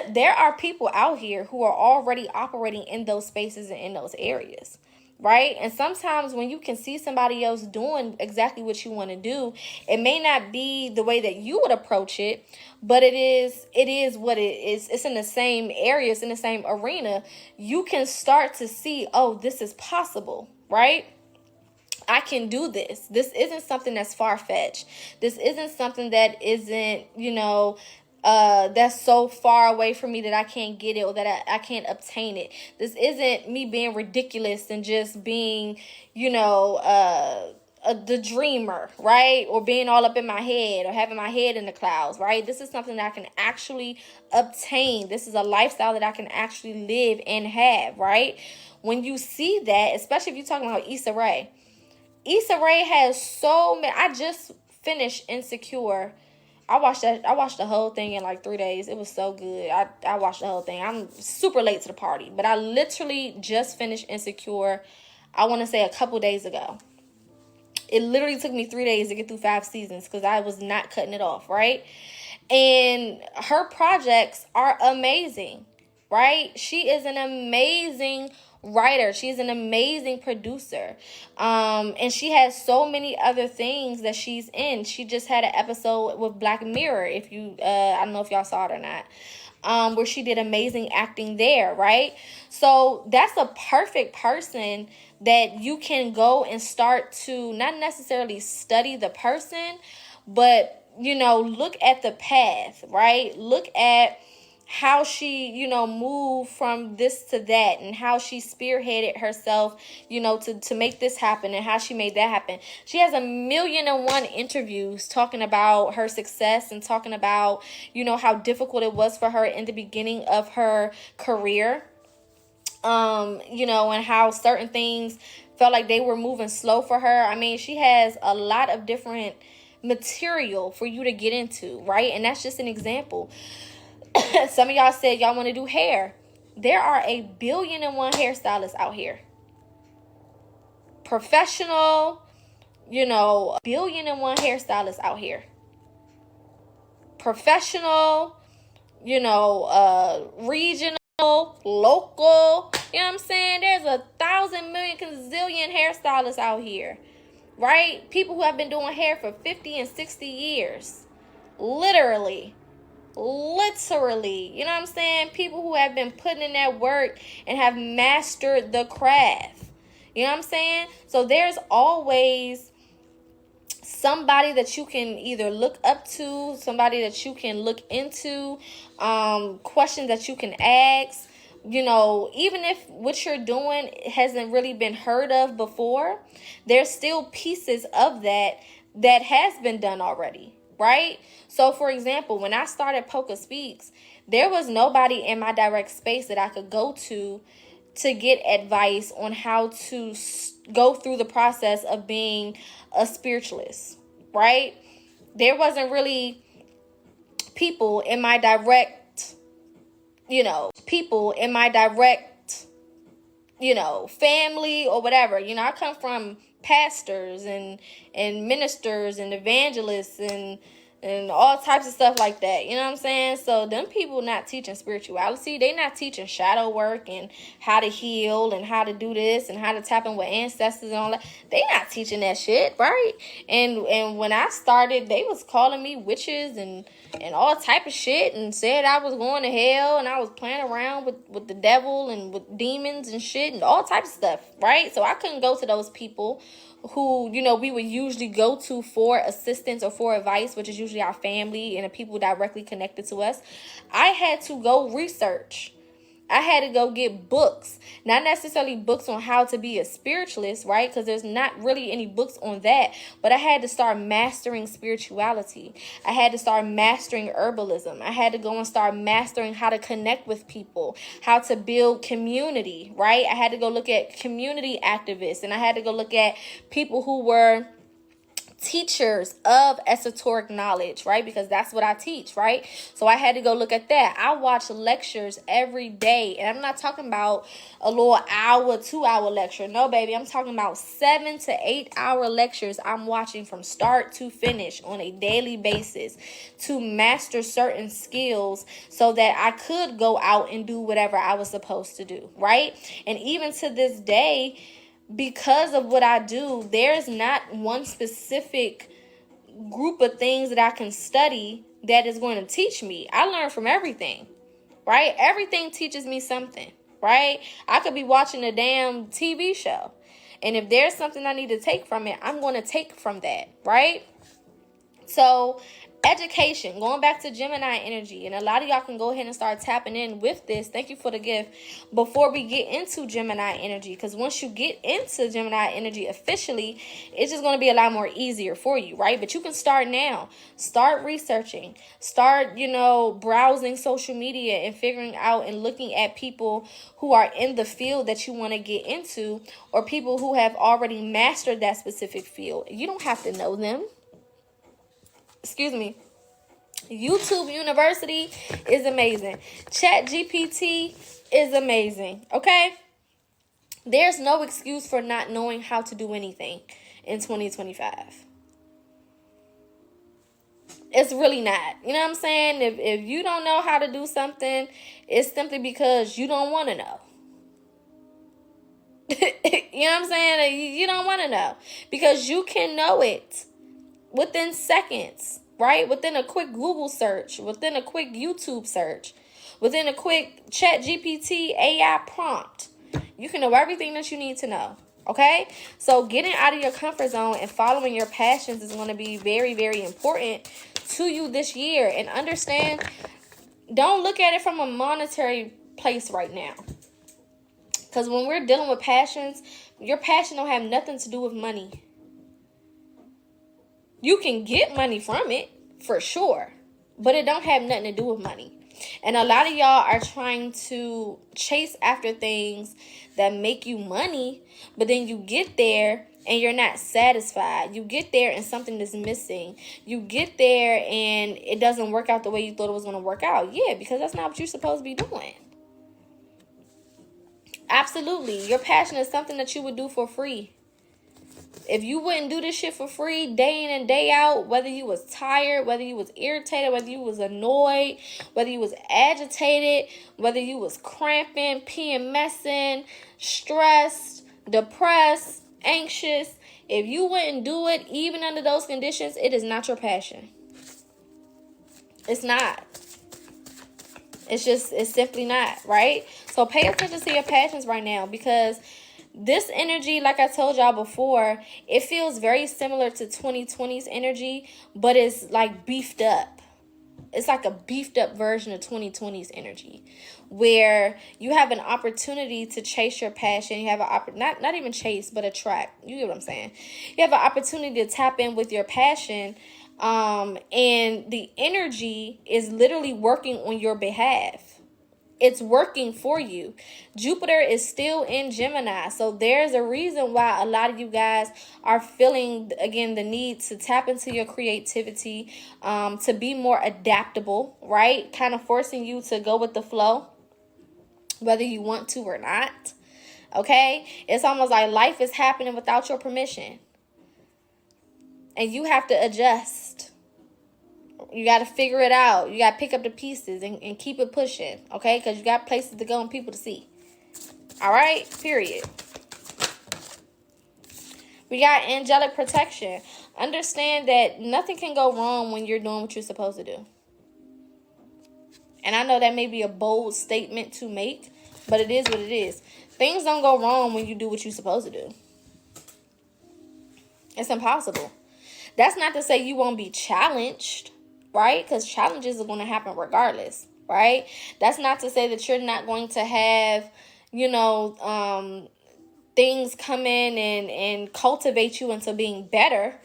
There are people out here who are already operating in those spaces and in those areas, right? And sometimes when you can see somebody else doing exactly what you want to do, it may not be the way that you would approach it, but it is what it is. It's in the same area, it's in the same arena. You can start to see, oh, this is possible, right? I can do this. This isn't something that's far-fetched. This isn't something that isn't, that's so far away from me that I can't get it, or that I can't obtain it. This isn't me being ridiculous and just being, the dreamer, right? Or being all up in my head or having my head in the clouds, right? This is something that I can actually obtain. This is a lifestyle that I can actually live and have, right? When you see that, especially if you're talking about Issa Rae. Issa Rae has so many. I just finished Insecure. I watched the whole thing in like 3 days. It was so good. I watched the whole thing. I'm super late to the party, but I literally just finished Insecure, I want to say a couple days ago. It literally took me 3 days to get through 5 seasons because I was not cutting it off, right? And her projects are amazing, right? She is an amazing writer. She's an amazing producer. And she has so many other things that she's in. She just had an episode with Black Mirror, if you I don't know if y'all saw it or not, where she did amazing acting there, right? So that's a perfect person that you can go and start to not necessarily study the person, but look at the path, right? Look at how she, moved from this to that, and how she spearheaded herself, to make this happen, and how she made that happen. She has 1,000,001 interviews talking about her success and talking about, how difficult it was for her in the beginning of her career. And how certain things felt like they were moving slow for her. I mean, she has a lot of different material for you to get into, right? And that's just an example. Some of y'all said y'all want to do hair. There are 1,000,001 hairstylists out here. Professional, 1,000,001 hairstylists out here. Professional, regional, local. You know what I'm saying? There's 1,000 million gazillion hairstylists out here, right? People who have been doing hair for 50 and 60 years. Literally, you know what I'm saying? People who have been putting in that work and have mastered the craft. You know what I'm saying? So there's always somebody that you can either look up to, somebody that you can look into, questions that you can ask. Even if what you're doing hasn't really been heard of before, there's still pieces of that has been done already, right? So, for example, when I started PocaSPEAKS, there was nobody in my direct space that I could go to get advice on how to go through the process of being a spiritualist, right? There wasn't really people in my direct, family or whatever. I come from pastors and ministers and evangelists and all types of stuff like that. You know what I'm saying? So them people not teaching spirituality. They not teaching shadow work and how to heal and how to do this and how to tap in with ancestors and all that. They not teaching that shit, right? And when I started, they was calling me witches and all type of shit, and said I was going to hell and I was playing around with the devil and with demons and shit and all types of stuff, right? So I couldn't go to those people who, we would usually go to for assistance or for advice, which is usually our family and the people directly connected to us. I had to go research, I had to go get books, not necessarily books on how to be a spiritualist, right? Because there's not really any books on that. But I had to start mastering spirituality. I had to start mastering herbalism. I had to go and start mastering how to connect with people, how to build community, right? I had to go look at community activists, and I had to go look at people who were teachers of esoteric knowledge, right? Because that's what I teach, right? So I had to go look at that. I watch lectures every day, and I'm not talking about a little hour, 2 hour lecture. No, baby, I'm talking about 7 to 8 hour lectures I'm watching from start to finish on a daily basis to master certain skills so that I could go out and do whatever I was supposed to do, right? And even to this day, because of what I do, there's not one specific group of things that I can study that is going to teach me. I learn from everything, right? Everything teaches me something, right? I could be watching a damn TV show, and if there's something I need to take from it, I'm going to take from that, right? So education, going back to Gemini energy, and a lot of y'all can go ahead and start tapping in with this. Thank you for the gift. Before we get into Gemini energy, because once you get into Gemini energy officially, it's just going to be a lot more easier for you, right? But you can start now. Start researching. Start, browsing social media and figuring out and looking at people who are in the field that you want to get into, or people who have already mastered that specific field. You don't have to know them. Excuse me. YouTube University is amazing. ChatGPT is amazing. Okay? There's no excuse for not knowing how to do anything in 2025. It's really not. You know what I'm saying? If you don't know how to do something, it's simply because you don't want to know. You know what I'm saying? You don't want to know. Because you can know it within seconds, right? Within a quick Google search, within a quick YouTube search, within a quick ChatGPT AI prompt. You can know everything that you need to know, okay? So getting out of your comfort zone and following your passions is going to be very, very important to you this year. And understand, don't look at it from a monetary place right now. Because when we're dealing with passions, your passion don't have nothing to do with money. You can get money from it, for sure, but it don't have nothing to do with money. And a lot of y'all are trying to chase after things that make you money, but then you get there and you're not satisfied. You get there and something is missing. You get there and it doesn't work out the way you thought it was going to work out. Yeah, because that's not what you're supposed to be doing. Absolutely. Your passion is something that you would do for free. If you wouldn't do this shit for free day in and day out, whether you was tired, whether you was irritated, whether you was annoyed, whether you was agitated, whether you was cramping, PMSing, stressed, depressed, anxious, if you wouldn't do it even under those conditions, it is not your passion. It's not. It's simply not, right? So pay attention to your passions right now, because this energy, like I told y'all before, it feels very similar to 2020's energy, but it's like beefed up. It's like a beefed up version of 2020's energy, where you have an opportunity to chase your passion. You have not even chase, but attract. You get what I'm saying? You have an opportunity to tap in with your passion, and the energy is literally working on your behalf. It's working for you. Jupiter is still in Gemini. So there's a reason why a lot of you guys are feeling, again, the need to tap into your creativity, to be more adaptable, right? Kind of forcing you to go with the flow, whether you want to or not. Okay? It's almost like life is happening without your permission. And you have to adjust. You got to figure it out. You got to pick up the pieces and keep it pushing, okay? Because you got places to go and people to see. All right? Period. We got angelic protection. Understand that nothing can go wrong when you're doing what you're supposed to do. And I know that may be a bold statement to make, but it is what it is. Things don't go wrong when you do what you're supposed to do. It's impossible. That's not to say you won't be challenged, right? Because challenges are going to happen regardless. right? That's not to say that you're not going to have, things come in and cultivate you into being better,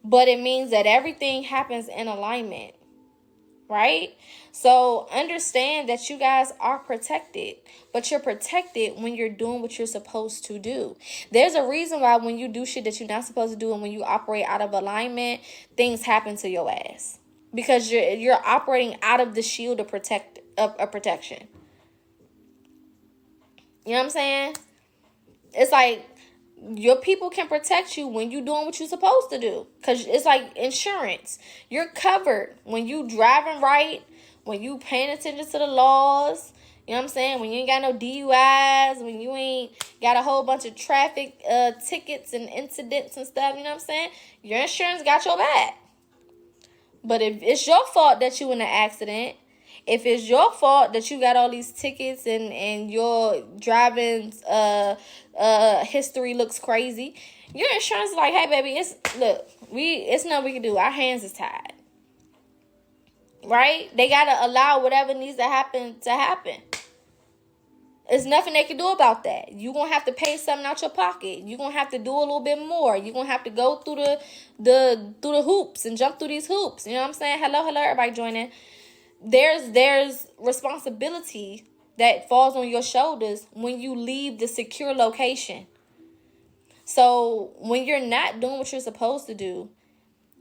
but it means that everything happens in alignment, right? So understand that you guys are protected, but you're protected when you're doing what you're supposed to do. There's a reason why when you do shit that you're not supposed to do and when you operate out of alignment, things happen to your ass. Because you're operating out of the shield of protection. You know what I'm saying? It's like your people can protect you when you're doing what you're supposed to do. Because it's like insurance. You're covered when you driving right, when you paying attention to the laws. You know what I'm saying? When you ain't got no DUIs, when you ain't got a whole bunch of traffic tickets and incidents and stuff. You know what I'm saying? Your insurance got your back. But if it's your fault that you in an accident, if it's your fault that you got all these tickets and your driving history looks crazy, your insurance is like, hey baby, it's nothing we can do. Our hands is tied. Right? They gotta allow whatever needs to happen. There's nothing they can do about that. You're going to have to pay something out your pocket. You're going to have to do a little bit more. You're going to have to go through the hoops and jump through these hoops. You know what I'm saying? Hello, everybody joining. There's responsibility that falls on your shoulders when you leave the secure location. So when you're not doing what you're supposed to do,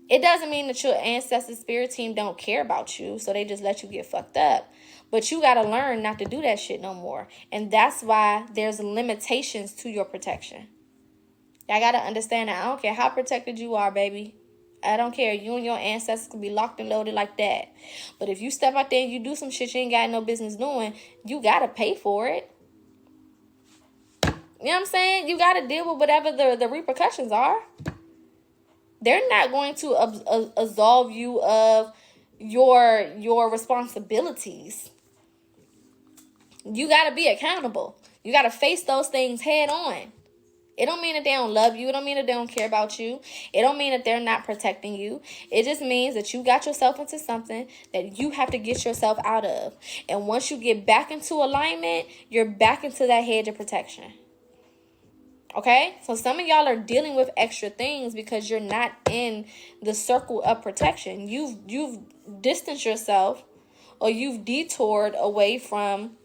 it doesn't mean that your ancestors' spirit team don't care about you, so they just let you get fucked up. But you got to learn not to do that shit no more. And that's why there's limitations to your protection. I got to understand that. I don't care how protected you are, baby. I don't care. You and your ancestors can be locked and loaded like that. But if you step out there and you do some shit you ain't got no business doing, you got to pay for it. You know what I'm saying? You got to deal with whatever the repercussions are. They're not going to absolve you of your responsibilities. You got to be accountable. You got to face those things head on. It don't mean that they don't love you. It don't mean that they don't care about you. It don't mean that they're not protecting you. It just means that you got yourself into something that you have to get yourself out of. And once you get back into alignment, you're back into that hedge of protection. Okay? So some of y'all are dealing with extra things because you're not in the circle of protection. You've distanced yourself or you've detoured away from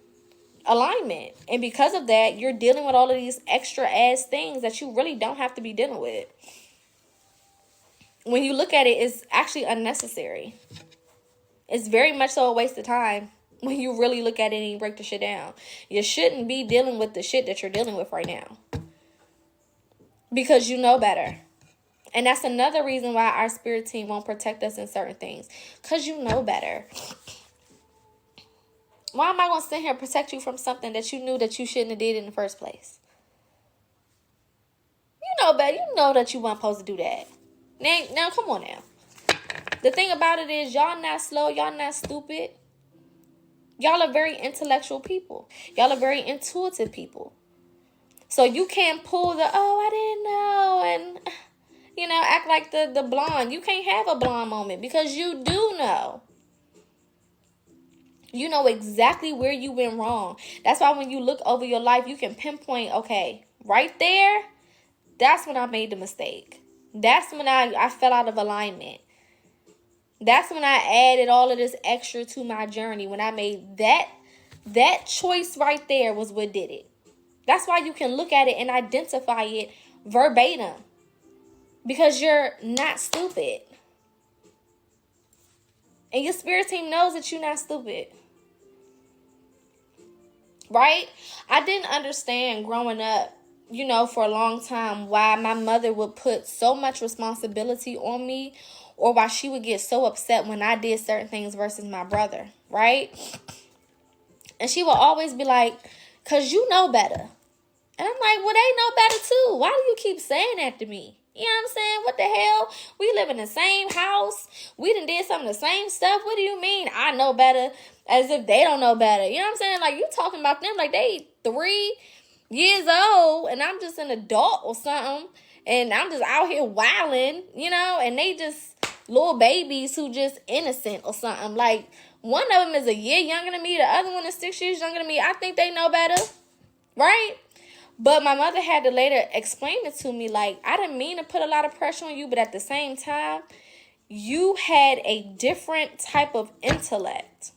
alignment. And because of that, you're dealing with all of these extra ass things that you really don't have to be dealing with. When you look at it, it's actually unnecessary. It's very much so a waste of time when you really look at it and you break the shit down. You shouldn't be dealing with the shit that you're dealing with right now. Because you know better. And that's another reason why our spirit team won't protect us in certain things. Because you know better. Why am I going to sit here and protect you from something that you knew that you shouldn't have did in the first place? You know better. You know that you weren't supposed to do that. Now, come on now. The thing about it is y'all not slow. Y'all not stupid. Y'all are very intellectual people. Y'all are very intuitive people. So you can't pull the, I didn't know, and, act like the blonde. You can't have a blonde moment because you do know. You know exactly where you went wrong. That's why when you look over your life, you can pinpoint, okay, right there, that's when I made the mistake. That's when I fell out of alignment. That's when I added all of this extra to my journey. When I made that choice right there was what did it. That's why you can look at it and identify it verbatim. Because you're not stupid. And your spirit team knows that you're not stupid. Right? I didn't understand growing up, for a long time why my mother would put so much responsibility on me or why she would get so upset when I did certain things versus my brother. Right? And she would always be like, because you know better. And I'm like, well, they know better too. Why do you keep saying that to me? You know what I'm saying? What the hell? We live in the same house. We done did some of the same stuff. What do you mean I know better as if they don't know better? You know what I'm saying? Like, you talking about them like they 3 years old and I'm just an adult or something. And I'm just out here wilding, and they just little babies who just innocent or something. Like, One of them is a year younger than me. The other one is 6 years younger than me. I think they know better, right? But my mother had to later explain it to me, like, I didn't mean to put a lot of pressure on you, but at the same time, you had a different type of intellect.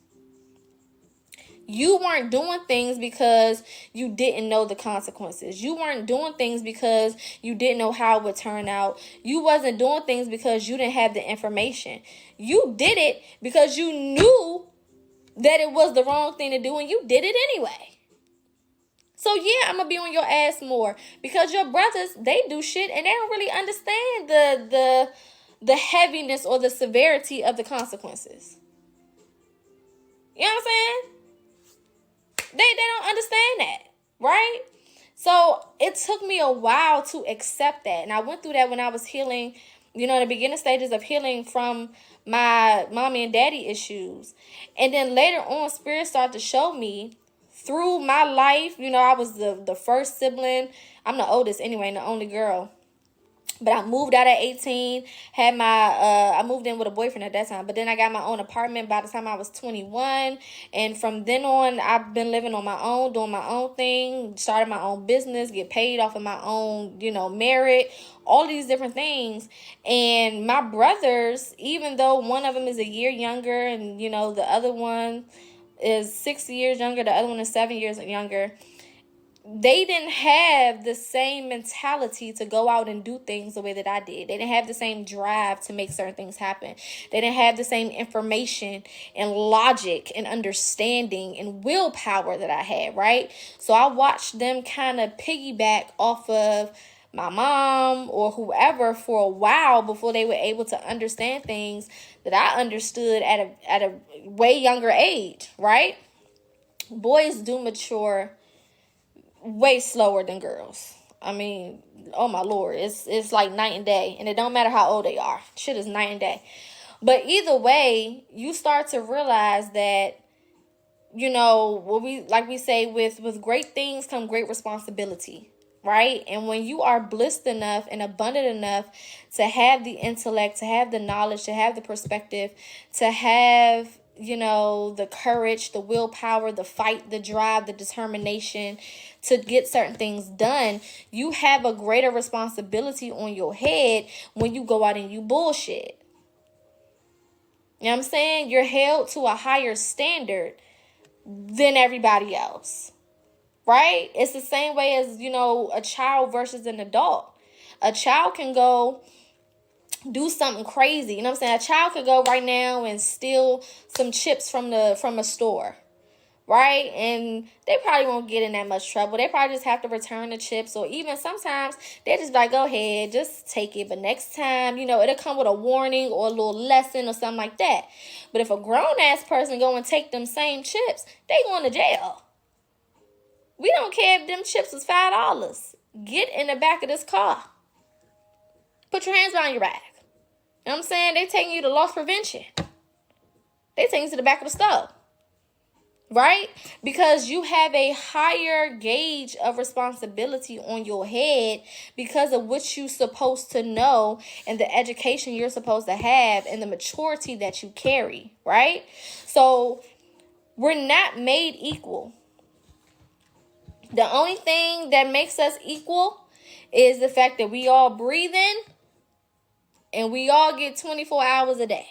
You weren't doing things because you didn't know the consequences. You weren't doing things because you didn't know how it would turn out. You wasn't doing things because you didn't have the information. You did it because you knew that it was the wrong thing to do, and you did it anyway. So yeah, I'm gonna be on your ass more, because your brothers, they do shit and they don't really understand the heaviness or the severity of the consequences. You know what I'm saying? They don't understand that, right? So it took me a while to accept that. And I went through that when I was healing, in the beginning stages of healing from my mommy and daddy issues. And then later on, Spirit started to show me through my life. I was the first sibling. I'm the oldest anyway, and the only girl. But I moved out at 18, I moved in with a boyfriend at that time. But then I got my own apartment by the time I was 21. And from then on, I've been living on my own, doing my own thing, started my own business, get paid off of my own, merit, all these different things. And my brothers, even though one of them is a year younger and, the other one is 6 years younger, the other one is 7 years younger, they didn't have the same mentality to go out and do things the way that I did. They didn't have the same drive to make certain things happen. They didn't have the same information and logic and understanding and willpower that I had, right? So I watched them kind of piggyback off of my mom or whoever for a while before they were able to understand things that I understood at a way younger age, right? Boys do mature way slower than girls. I mean, oh my Lord, it's like night and day, and it don't matter how old they are. Shit is night and day. But either way, you start to realize that, what we say, with great things come great responsibility, right? And when you are blessed enough and abundant enough to have the intellect, to have the knowledge, to have the perspective, to have the courage, the willpower, the fight, the drive, the determination to get certain things done, you have a greater responsibility on your head when you go out and you bullshit. You know what I'm saying? You're held to a higher standard than everybody else, right? It's the same way as, a child versus an adult. A child can go do something crazy. You know what I'm saying? A child could go right now and steal some chips from a store, right? And they probably won't get in that much trouble. They probably just have to return the chips, or even sometimes they just like, go ahead, just take it. But next time, it'll come with a warning or a little lesson or something like that. But if a grown-ass person go and take them same chips, they going to jail. We don't care if them chips was $5. Get in the back of this car. Put your hands behind your back. You know what I'm saying? They taking you to loss prevention. They taking you to the back of the stove. Right? Because you have a higher gauge of responsibility on your head because of what you're supposed to know and the education you're supposed to have and the maturity that you carry. Right? So we're not made equal. The only thing that makes us equal is the fact that we all breathe in and we all get 24 hours a day.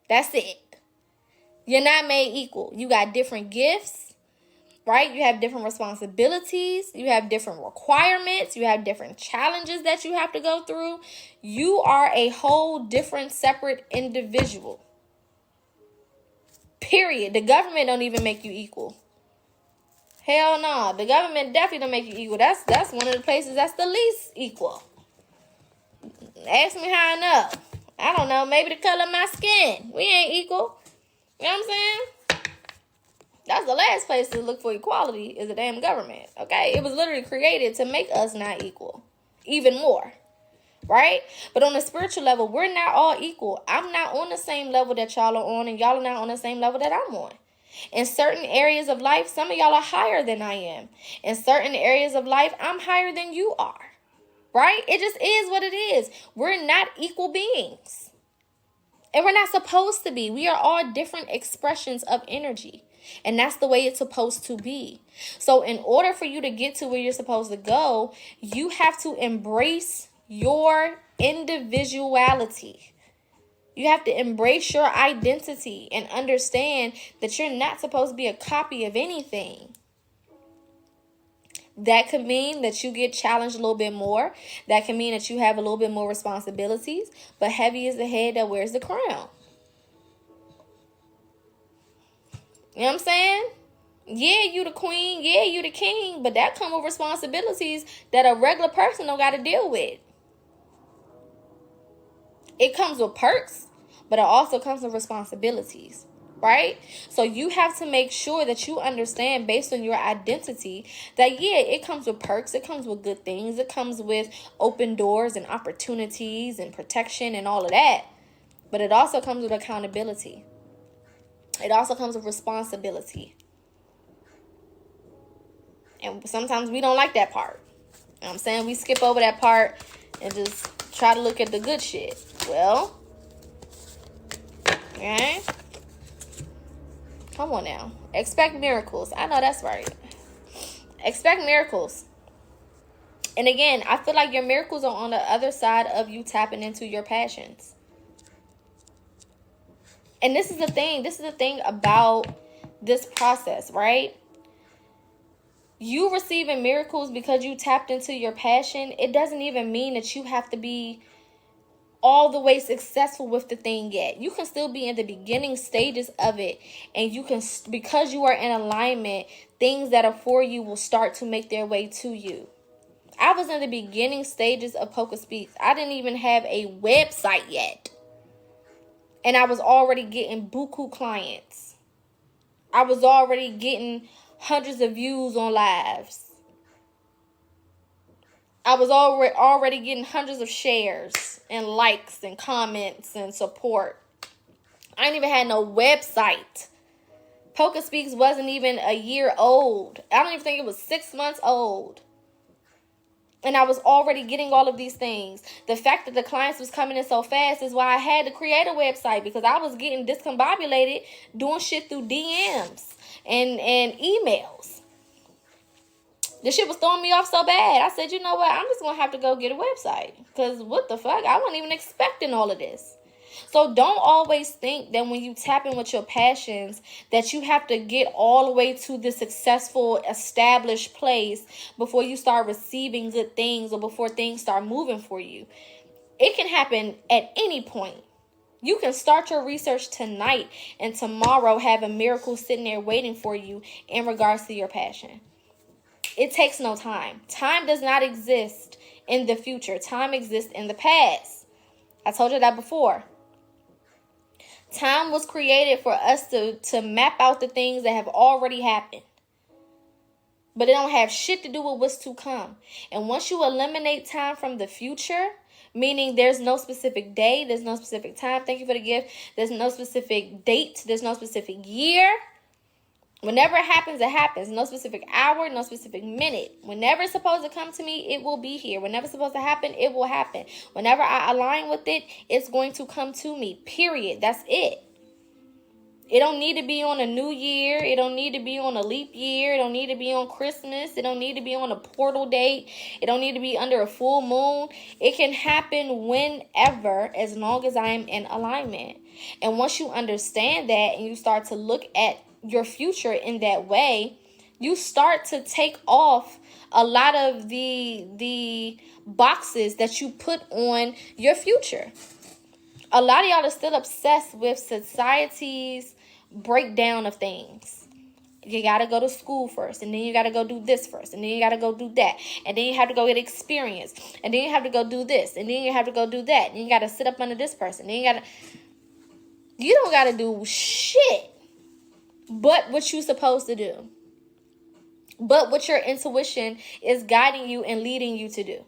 That's it. You're not made equal. You got different gifts, right? You have different responsibilities. You have different requirements. You have different challenges that you have to go through. You are a whole different, separate individual. Period. The government don't even make you equal. Hell no. The government definitely don't make you equal. That's one of the places that's the least equal. Ask me how I know. I don't know. Maybe the color of my skin. We ain't equal. You know what I'm saying? That's the last place to look for equality, is the damn government. Okay? It was literally created to make us not equal. Even more. Right? But on a spiritual level, we're not all equal. I'm not on the same level that y'all are on, and y'all are not on the same level that I'm on. In certain areas of life, some of y'all are higher than I am. In certain areas of life, I'm higher than you are. Right? It just is what it is. We're not equal beings. And we're not supposed to be. We are all different expressions of energy. And that's the way it's supposed to be. So in order for you to get to where you're supposed to go, you have to embrace your individuality. You have to embrace your identity and understand that you're not supposed to be a copy of anything. That could mean that you get challenged a little bit more. That can mean that you have a little bit more responsibilities. But heavy is the head that wears the crown. You know what I'm saying? Yeah, you the queen. Yeah, you the king. But that comes with responsibilities that a regular person don't got to deal with. It comes with perks, but it also comes with responsibilities, right? So you have to make sure that you understand, based on your identity, that yeah, it comes with perks, it comes with good things, it comes with open doors and opportunities and protection and all of that. But it also comes with accountability. It also comes with responsibility. And sometimes we don't like that part. You know what I'm saying? We skip over that part and just try to look at the good shit. Well, okay. Come on now. Expect miracles. I know that's right. Expect miracles. And again, I feel like your miracles are on the other side of you tapping into your passions. And this is the thing. This is the thing about this process, right? You receiving miracles because you tapped into your passion. It doesn't even mean that you have to be all the way successful with the thing yet. You can still be in the beginning stages of it, and you can, because you are in alignment, things that are for you will start to make their way to you. I was in the beginning stages of PocaSPEAKS. I didn't even have a website yet, and I was already getting buku clients. I was already getting hundreds of views on lives. I was already getting hundreds of shares and likes and comments and support. I ain't even had no website. PocaSPEAKS wasn't even a year old. I don't even think it was 6 months old. And I was already getting all of these things. The fact that the clients was coming in so fast is why I had to create a website, because I was getting discombobulated doing shit through DMs and emails. This shit was throwing me off so bad. I said, you know what? I'm just going to have to go get a website. Because what the fuck? I wasn't even expecting all of this. So don't always think that when you tap in with your passions that you have to get all the way to the successful, established place before you start receiving good things or before things start moving for you. It can happen at any point. You can start your research tonight and tomorrow have a miracle sitting there waiting for you in regards to your passion. It takes no time. Time does not exist in the future. Time exists in the past. I told you that before. Time was created for us to map out the things that have already happened. But it don't have shit to do with what's to come. And once you eliminate time from the future, meaning there's no specific day, there's no specific time, thank you for the gift, there's no specific date, there's no specific year. Whenever it happens, it happens. No specific hour, no specific minute. Whenever it's supposed to come to me, it will be here. Whenever it's supposed to happen, it will happen. Whenever I align with it, it's going to come to me. Period. That's it. It don't need to be on a new year. It don't need to be on a leap year. It don't need to be on Christmas. It don't need to be on a portal date. It don't need to be under a full moon. It can happen whenever, as long as I am in alignment. And once you understand that and you start to look at your future in that way, you start to take off a lot of the boxes that you put on your future. A lot of y'all are still obsessed with society's breakdown of things. You got to go to school first, and then you got to go do this first, and then you got to go do that, and then you have to go get experience, and then you have to go do this, and then you have to go do that, and you got to sit up under this person, then you don't got to do shit but what you're supposed to do, but what your intuition is guiding you and leading you to do.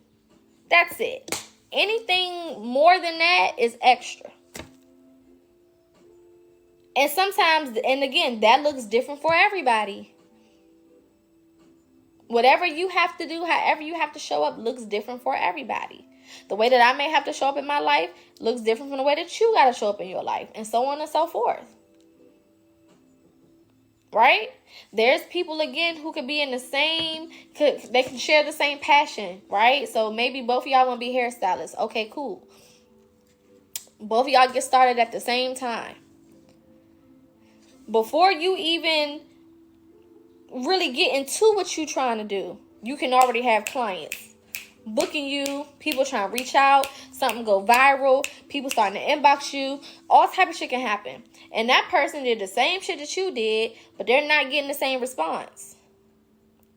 That's it. Anything more than that is extra. And sometimes, and again, that looks different for everybody. Whatever you have to do, however you have to show up, looks different for everybody. The way that I may have to show up in my life looks different from the way that you got to show up in your life, and so on and so forth. Right? There's people, again, who could be in the same, they can share the same passion, right? So maybe both of y'all want to be hairstylists. Okay, cool. Both of y'all get started at the same time. Before you even really get into what you're trying to do, you can already have clients booking you, people trying to reach out, something go viral, people starting to inbox you, all type of shit can happen. And that person did the same shit that you did, but they're not getting the same response.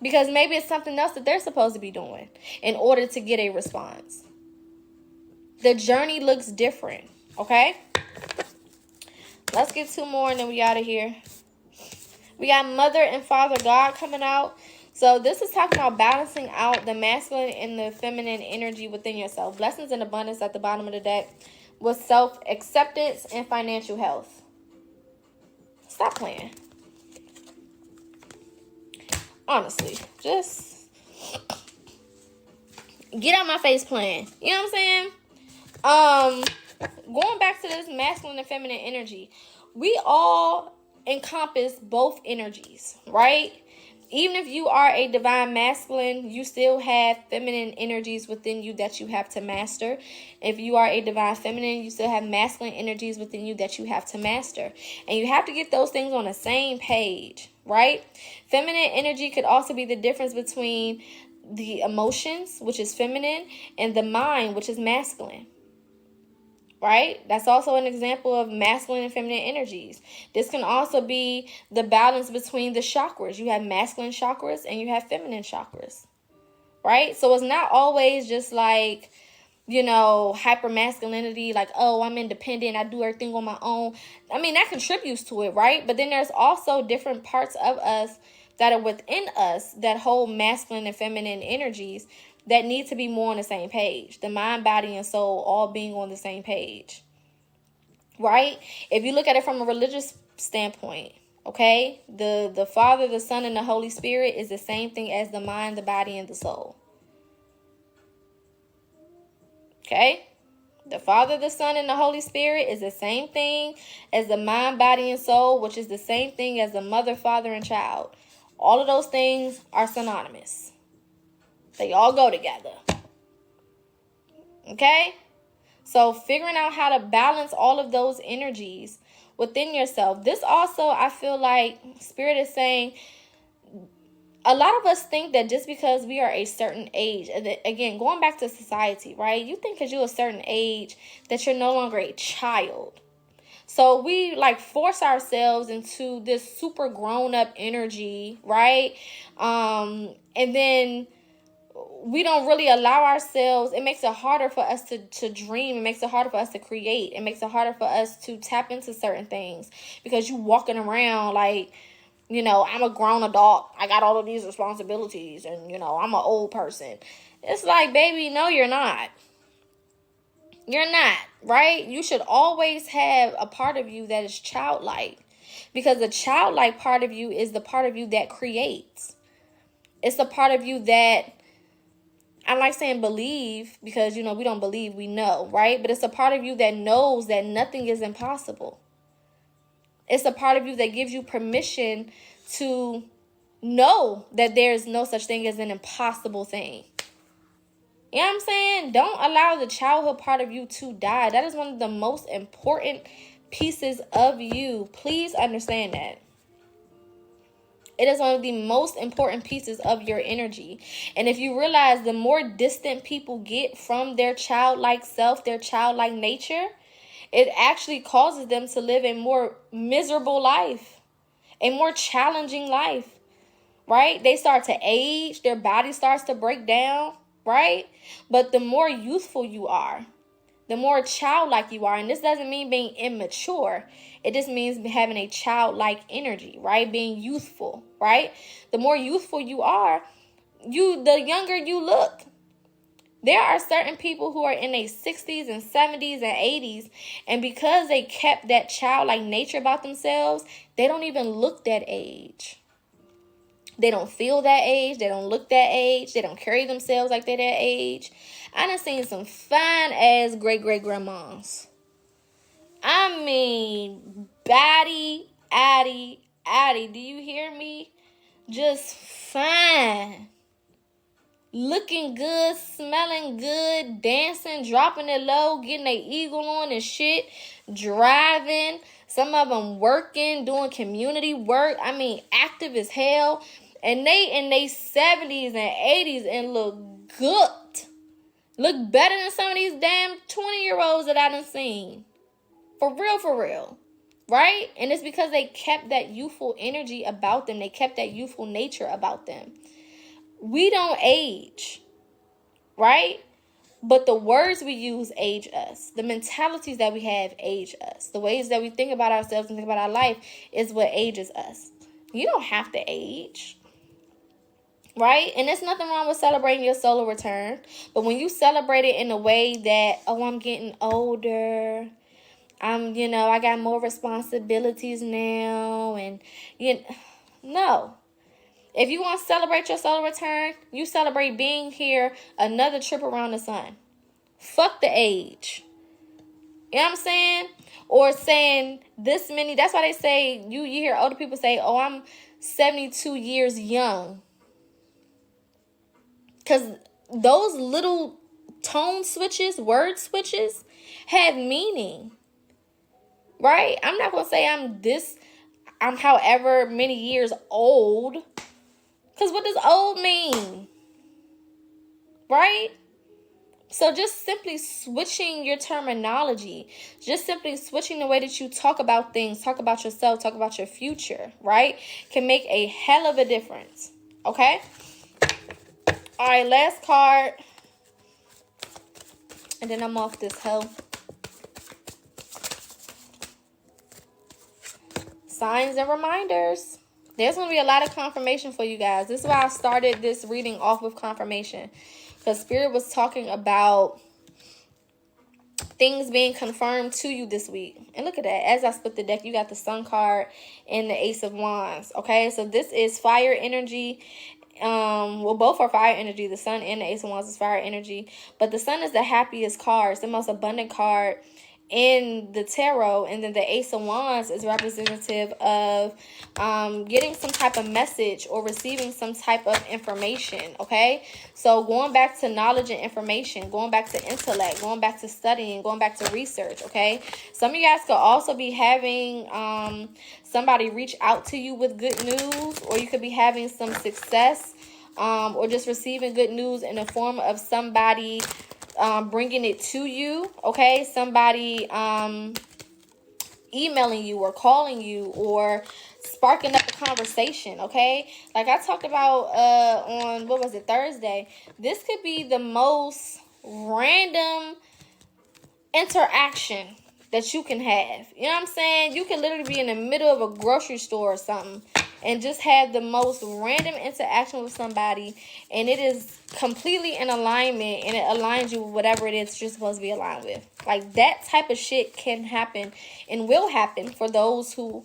Because maybe it's something else that they're supposed to be doing in order to get a response. The journey looks different, okay? Let's get 2 more and then we out of here. We got Mother and Father God coming out. So this is talking about balancing out the masculine and the feminine energy within yourself. Blessings and abundance at the bottom of the deck with self-acceptance and financial health. Stop playing. Honestly, just get out my face playing. You know what I'm saying? Going back to this masculine and feminine energy, we all encompass both energies, right? Even if you are a divine masculine, you still have feminine energies within you that you have to master. If you are a divine feminine, you still have masculine energies within you that you have to master. And you have to get those things on the same page, right? Feminine energy could also be the difference between the emotions, which is feminine, and the mind, which is masculine. Right? That's also an example of masculine and feminine energies. This can also be the balance between the chakras. You have masculine chakras and you have feminine chakras. Right? So it's not always just like, you know, hyper masculinity, like, oh, I'm independent, I do everything on my own. I mean, that contributes to it, right? But then there's also different parts of us that are within us that hold masculine and feminine energies that need to be more on the same page. The mind, body, and soul all being on the same page. Right? If you look at it from a religious standpoint, okay? The Father, the Son, and the Holy Spirit is the same thing as the mind, the body, and the soul. Okay? The Father, the Son, and the Holy Spirit is the same thing as the mind, body, and soul, which is the same thing as the mother, father, and child. All of those things are synonymous. They all go together. Okay? So figuring out how to balance all of those energies within yourself. This also, I feel like Spirit is saying, a lot of us think that just because we are a certain age, again, going back to society, right? You think because you're a certain age that you're no longer a child. So we like force ourselves into this super grown up energy, right? And then we don't really allow ourselves. It makes it harder for us to dream. It makes it harder for us to create. It makes it harder for us to tap into certain things because you walking around like, you know, I'm a grown adult. I got all of these responsibilities and, you know, I'm an old person. It's like, baby, no, you're not. You're not, right? You should always have a part of you that is childlike, because the childlike part of you is the part of you that creates. It's the part of you that, I like saying believe, because, you know, we don't believe, we know, right? But it's a part of you that knows that nothing is impossible. It's a part of you that gives you permission to know that there's no such thing as an impossible thing. You know what I'm saying? Don't allow the childhood part of you to die. That is one of the most important pieces of you. Please understand that. It is one of the most important pieces of your energy. And if you realize the more distant people get from their childlike self, their childlike nature, it actually causes them to live a more miserable life, a more challenging life, right? They start to age, their body starts to break down, right? But the more youthful you are, the more childlike you are, and this doesn't mean being immature. It just means having a childlike energy, right? Being youthful, right? The more youthful you are, the younger you look. There are certain people who are in their 60s and 70s and 80s, and because they kept that childlike nature about themselves, they don't even look that age. They don't feel that age. They don't look that age. They don't carry themselves like they're that age. I done seen some fine ass great-great-grandmas. I mean, batty, addy. Do you hear me? Just fine. Looking good, smelling good, dancing, dropping it low, getting their eagle on and shit, driving. Some of them working, doing community work. I mean, active as hell. And they in their 70s and 80s and look good. Look better than some of these damn 20-year-olds that I done seen. For real. Right? And it's because they kept that youthful energy about them. They kept that youthful nature about them. We don't age, right? But the words we use age us. The mentalities that we have age us. The ways that we think about ourselves and think about our life is what ages us. You don't have to age, right? And there's nothing wrong with celebrating your solar return. But when you celebrate it in a way that, oh, I'm getting older, I got more responsibilities now, and no. If you want to celebrate your solar return, you celebrate being here another trip around the sun. Fuck the age. You know what I'm saying? Or saying this many. That's why they say, you hear older people say, oh, I'm 72 years young. Because those little tone switches, word switches, have meaning. Right? I'm not going to say I'm however many years old. Because what does old mean? Right? So just simply switching your terminology, just simply switching the way that you talk about things, talk about yourself, talk about your future, right, can make a hell of a difference. Okay? All right, last card. And then I'm off this hell. Signs and reminders. There's going to be a lot of confirmation for you guys. This is why I started this reading off with confirmation. Because Spirit was talking about things being confirmed to you this week. And look at that. As I split the deck, you got the Sun card and the Ace of Wands. Okay, so this is fire energy. Both are fire energy. The Sun and the Ace of Wands is fire energy. But the Sun is the happiest card. It's the most abundant card in the tarot, and then the Ace of Wands is representative of getting some type of message or receiving some type of information. Okay, so going back to knowledge and information, going back to intellect, going back to studying, going back to research. Okay, some of you guys could also be having somebody reach out to you with good news, or you could be having some success, or just receiving good news in the form of somebody bringing it to you, okay? Somebody emailing you or calling you or sparking up a conversation, okay? Like I talked about on, Thursday. This could be the most random interaction that you can have. You know what I'm saying? You can literally be in the middle of a grocery store or something and just have the most random interaction with somebody, and it is completely in alignment, and it aligns you with whatever it is you're supposed to be aligned with. Like, that type of shit can happen and will happen for those who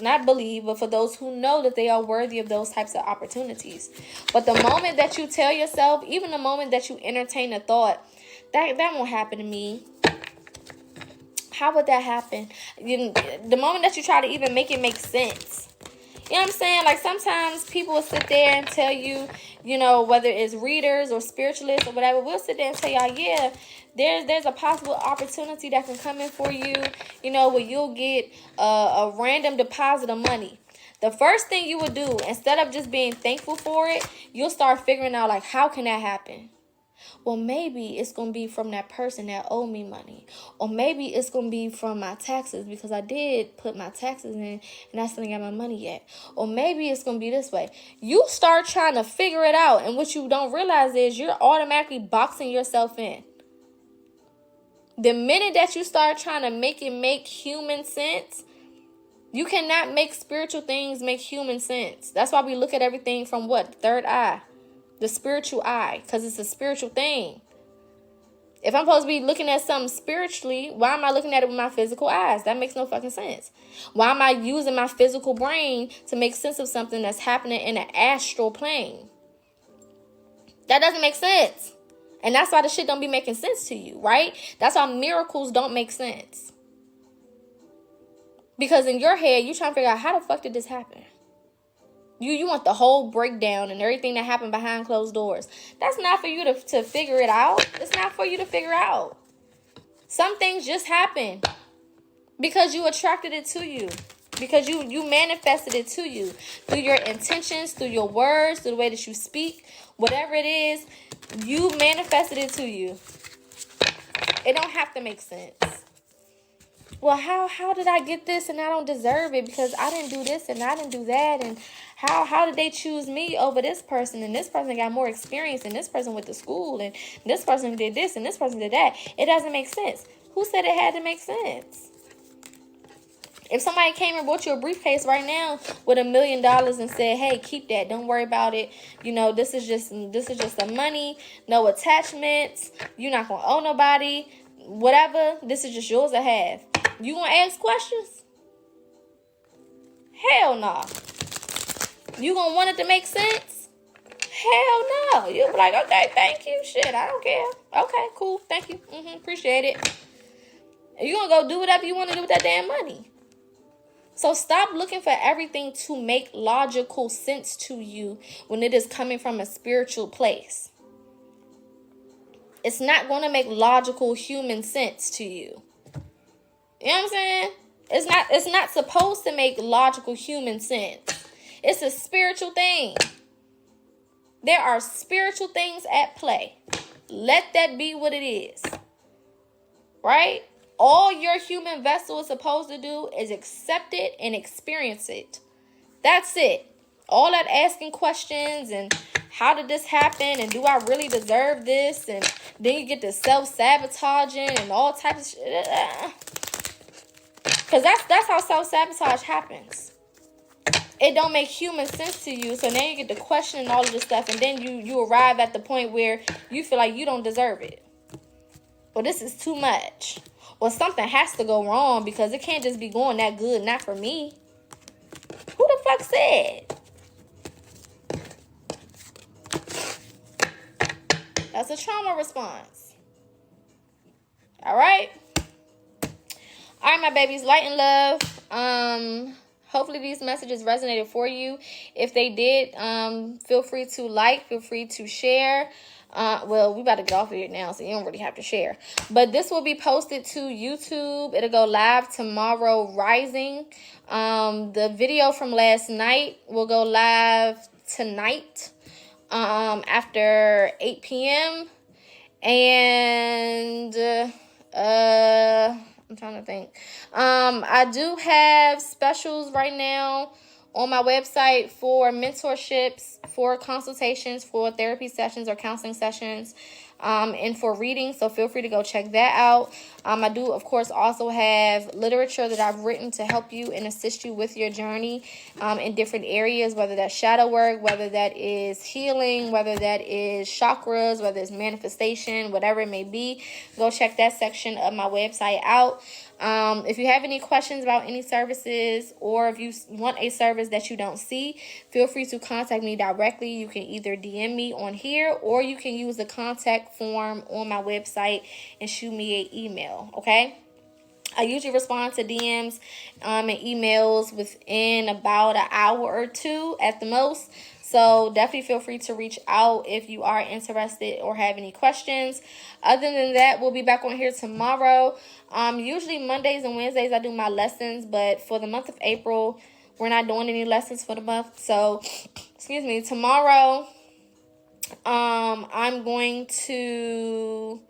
not believe, but for those who know that they are worthy of those types of opportunities. But the moment that you tell yourself, even the moment that you entertain a thought, that won't happen to me. How would that happen? The moment that you try to even make it make sense. You know what I'm saying? Like, sometimes people will sit there and tell you, whether it's readers or spiritualists or whatever, we'll sit there and tell y'all, yeah, there's a possible opportunity that can come in for you, where you'll get a random deposit of money. The first thing you would do, instead of just being thankful for it, you'll start figuring out, like, how can that happen? Well, maybe it's going to be from that person that owed me money. Or maybe it's going to be from my taxes because I did put my taxes in and I still ain't got my money yet. Or maybe it's going to be this way. You start trying to figure it out, and what you don't realize is you're automatically boxing yourself in. The minute that you start trying to make it make human sense, you cannot make spiritual things make human sense. That's why we look at everything from what? Third eye. The spiritual eye, because it's a spiritual thing. If I'm supposed to be looking at something spiritually, why am I looking at it with my physical eyes? That makes no fucking sense. Why am I using my physical brain to make sense of something that's happening in an astral plane? That doesn't make sense. And that's why the shit don't be making sense to you, right? That's why miracles don't make sense. Because in your head, you're trying to figure out, how the fuck did this happen? You want the whole breakdown and everything that happened behind closed doors. That's not for you to figure it out. It's not for you to figure out. Some things just happen because you attracted it to you. Because you manifested it to you. Through your intentions, through your words, through the way that you speak. Whatever it is, you manifested it to you. It don't have to make sense. Well, how did I get this and I don't deserve it because I didn't do this and I didn't do that, and how did they choose me over this person, and this person got more experience, and this person went to school, and this person did this and this person did that? It doesn't make sense. Who said it had to make sense? If somebody came and brought you a briefcase right now with $1 million and said, "Hey, keep that. Don't worry about it. You know, this is just some money, no attachments. You're not gonna owe nobody. Whatever. This is just yours to have." You gonna ask questions? Hell no. You gonna want it to make sense? Hell no. You'll be like, "Okay, thank you. Shit, I don't care. Okay, cool. Thank you. Appreciate it." You gonna go do whatever you want to do with that damn money. So stop looking for everything to make logical sense to you when it is coming from a spiritual place. It's not going to make logical human sense to you. You know what I'm saying? It's not supposed to make logical human sense. It's a spiritual thing. There are spiritual things at play. Let that be what it is. Right? All your human vessel is supposed to do is accept it and experience it. That's it. All that asking questions and how did this happen and do I really deserve this, and then you get to self-sabotaging and all types of shit. Because that's how self-sabotage happens. It don't make human sense to you. So now you get to question all of this stuff, and then you arrive at the point where you feel like you don't deserve it. Well, this is too much. Well, something has to go wrong because it can't just be going that good, not for me. Who the fuck said? That's a trauma response. All right? All right, my babies, light and love. Hopefully these messages resonated for you. If they did, feel free to like, feel free to share. Well, we about to get off of here now, so you don't really have to share. But this will be posted to YouTube. It'll go live tomorrow rising. The video from last night will go live tonight after 8 p.m. And I'm trying to think. I do have specials right now on my website for mentorships, for consultations, for therapy sessions or counseling sessions, and for reading. So feel free to go check that out. I do, of course, also have literature that I've written to help you and assist you with your journey in different areas, whether that's shadow work, whether that is healing, whether that is chakras, whether it's manifestation, whatever it may be. Go check that section of my website out. If you have any questions about any services, or if you want a service that you don't see, feel free to contact me directly. You can either DM me on here, or you can use the contact form on my website and shoot me an email, okay? I usually respond to DMs and emails within about an hour or two at the most. So definitely feel free to reach out if you are interested or have any questions. Other than that, we'll be back on here tomorrow. Usually Mondays and Wednesdays I do my lessons, but for the month of April, we're not doing any lessons for the month. So, excuse me, tomorrow, I'm going to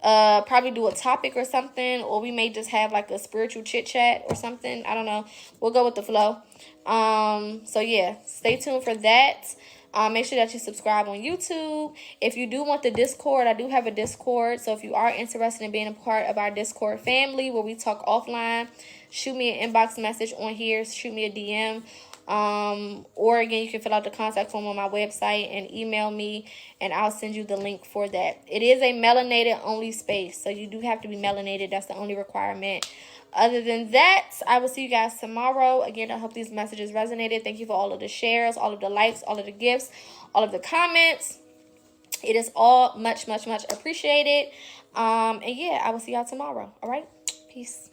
probably do a topic or something, or we may just have like a spiritual chit chat or something. I don't know. We'll go with the flow. So yeah, stay tuned for that. Make sure that you subscribe on YouTube. If you do want the Discord, I do have a Discord. So if you are interested in being a part of our Discord family where we talk offline, shoot me an inbox message on here. Shoot me a DM. Or again, you can fill out the contact form on my website and email me, and I'll send you the link for that. It is a melanated only space, so you do have to be melanated. That's the only requirement. Other than that, I will see you guys tomorrow. Again, I hope these messages resonated. Thank you for all of the shares, all of the likes, all of the gifts, all of the comments. It is all much, much, much appreciated. And yeah, I will see y'all tomorrow. All right? Peace.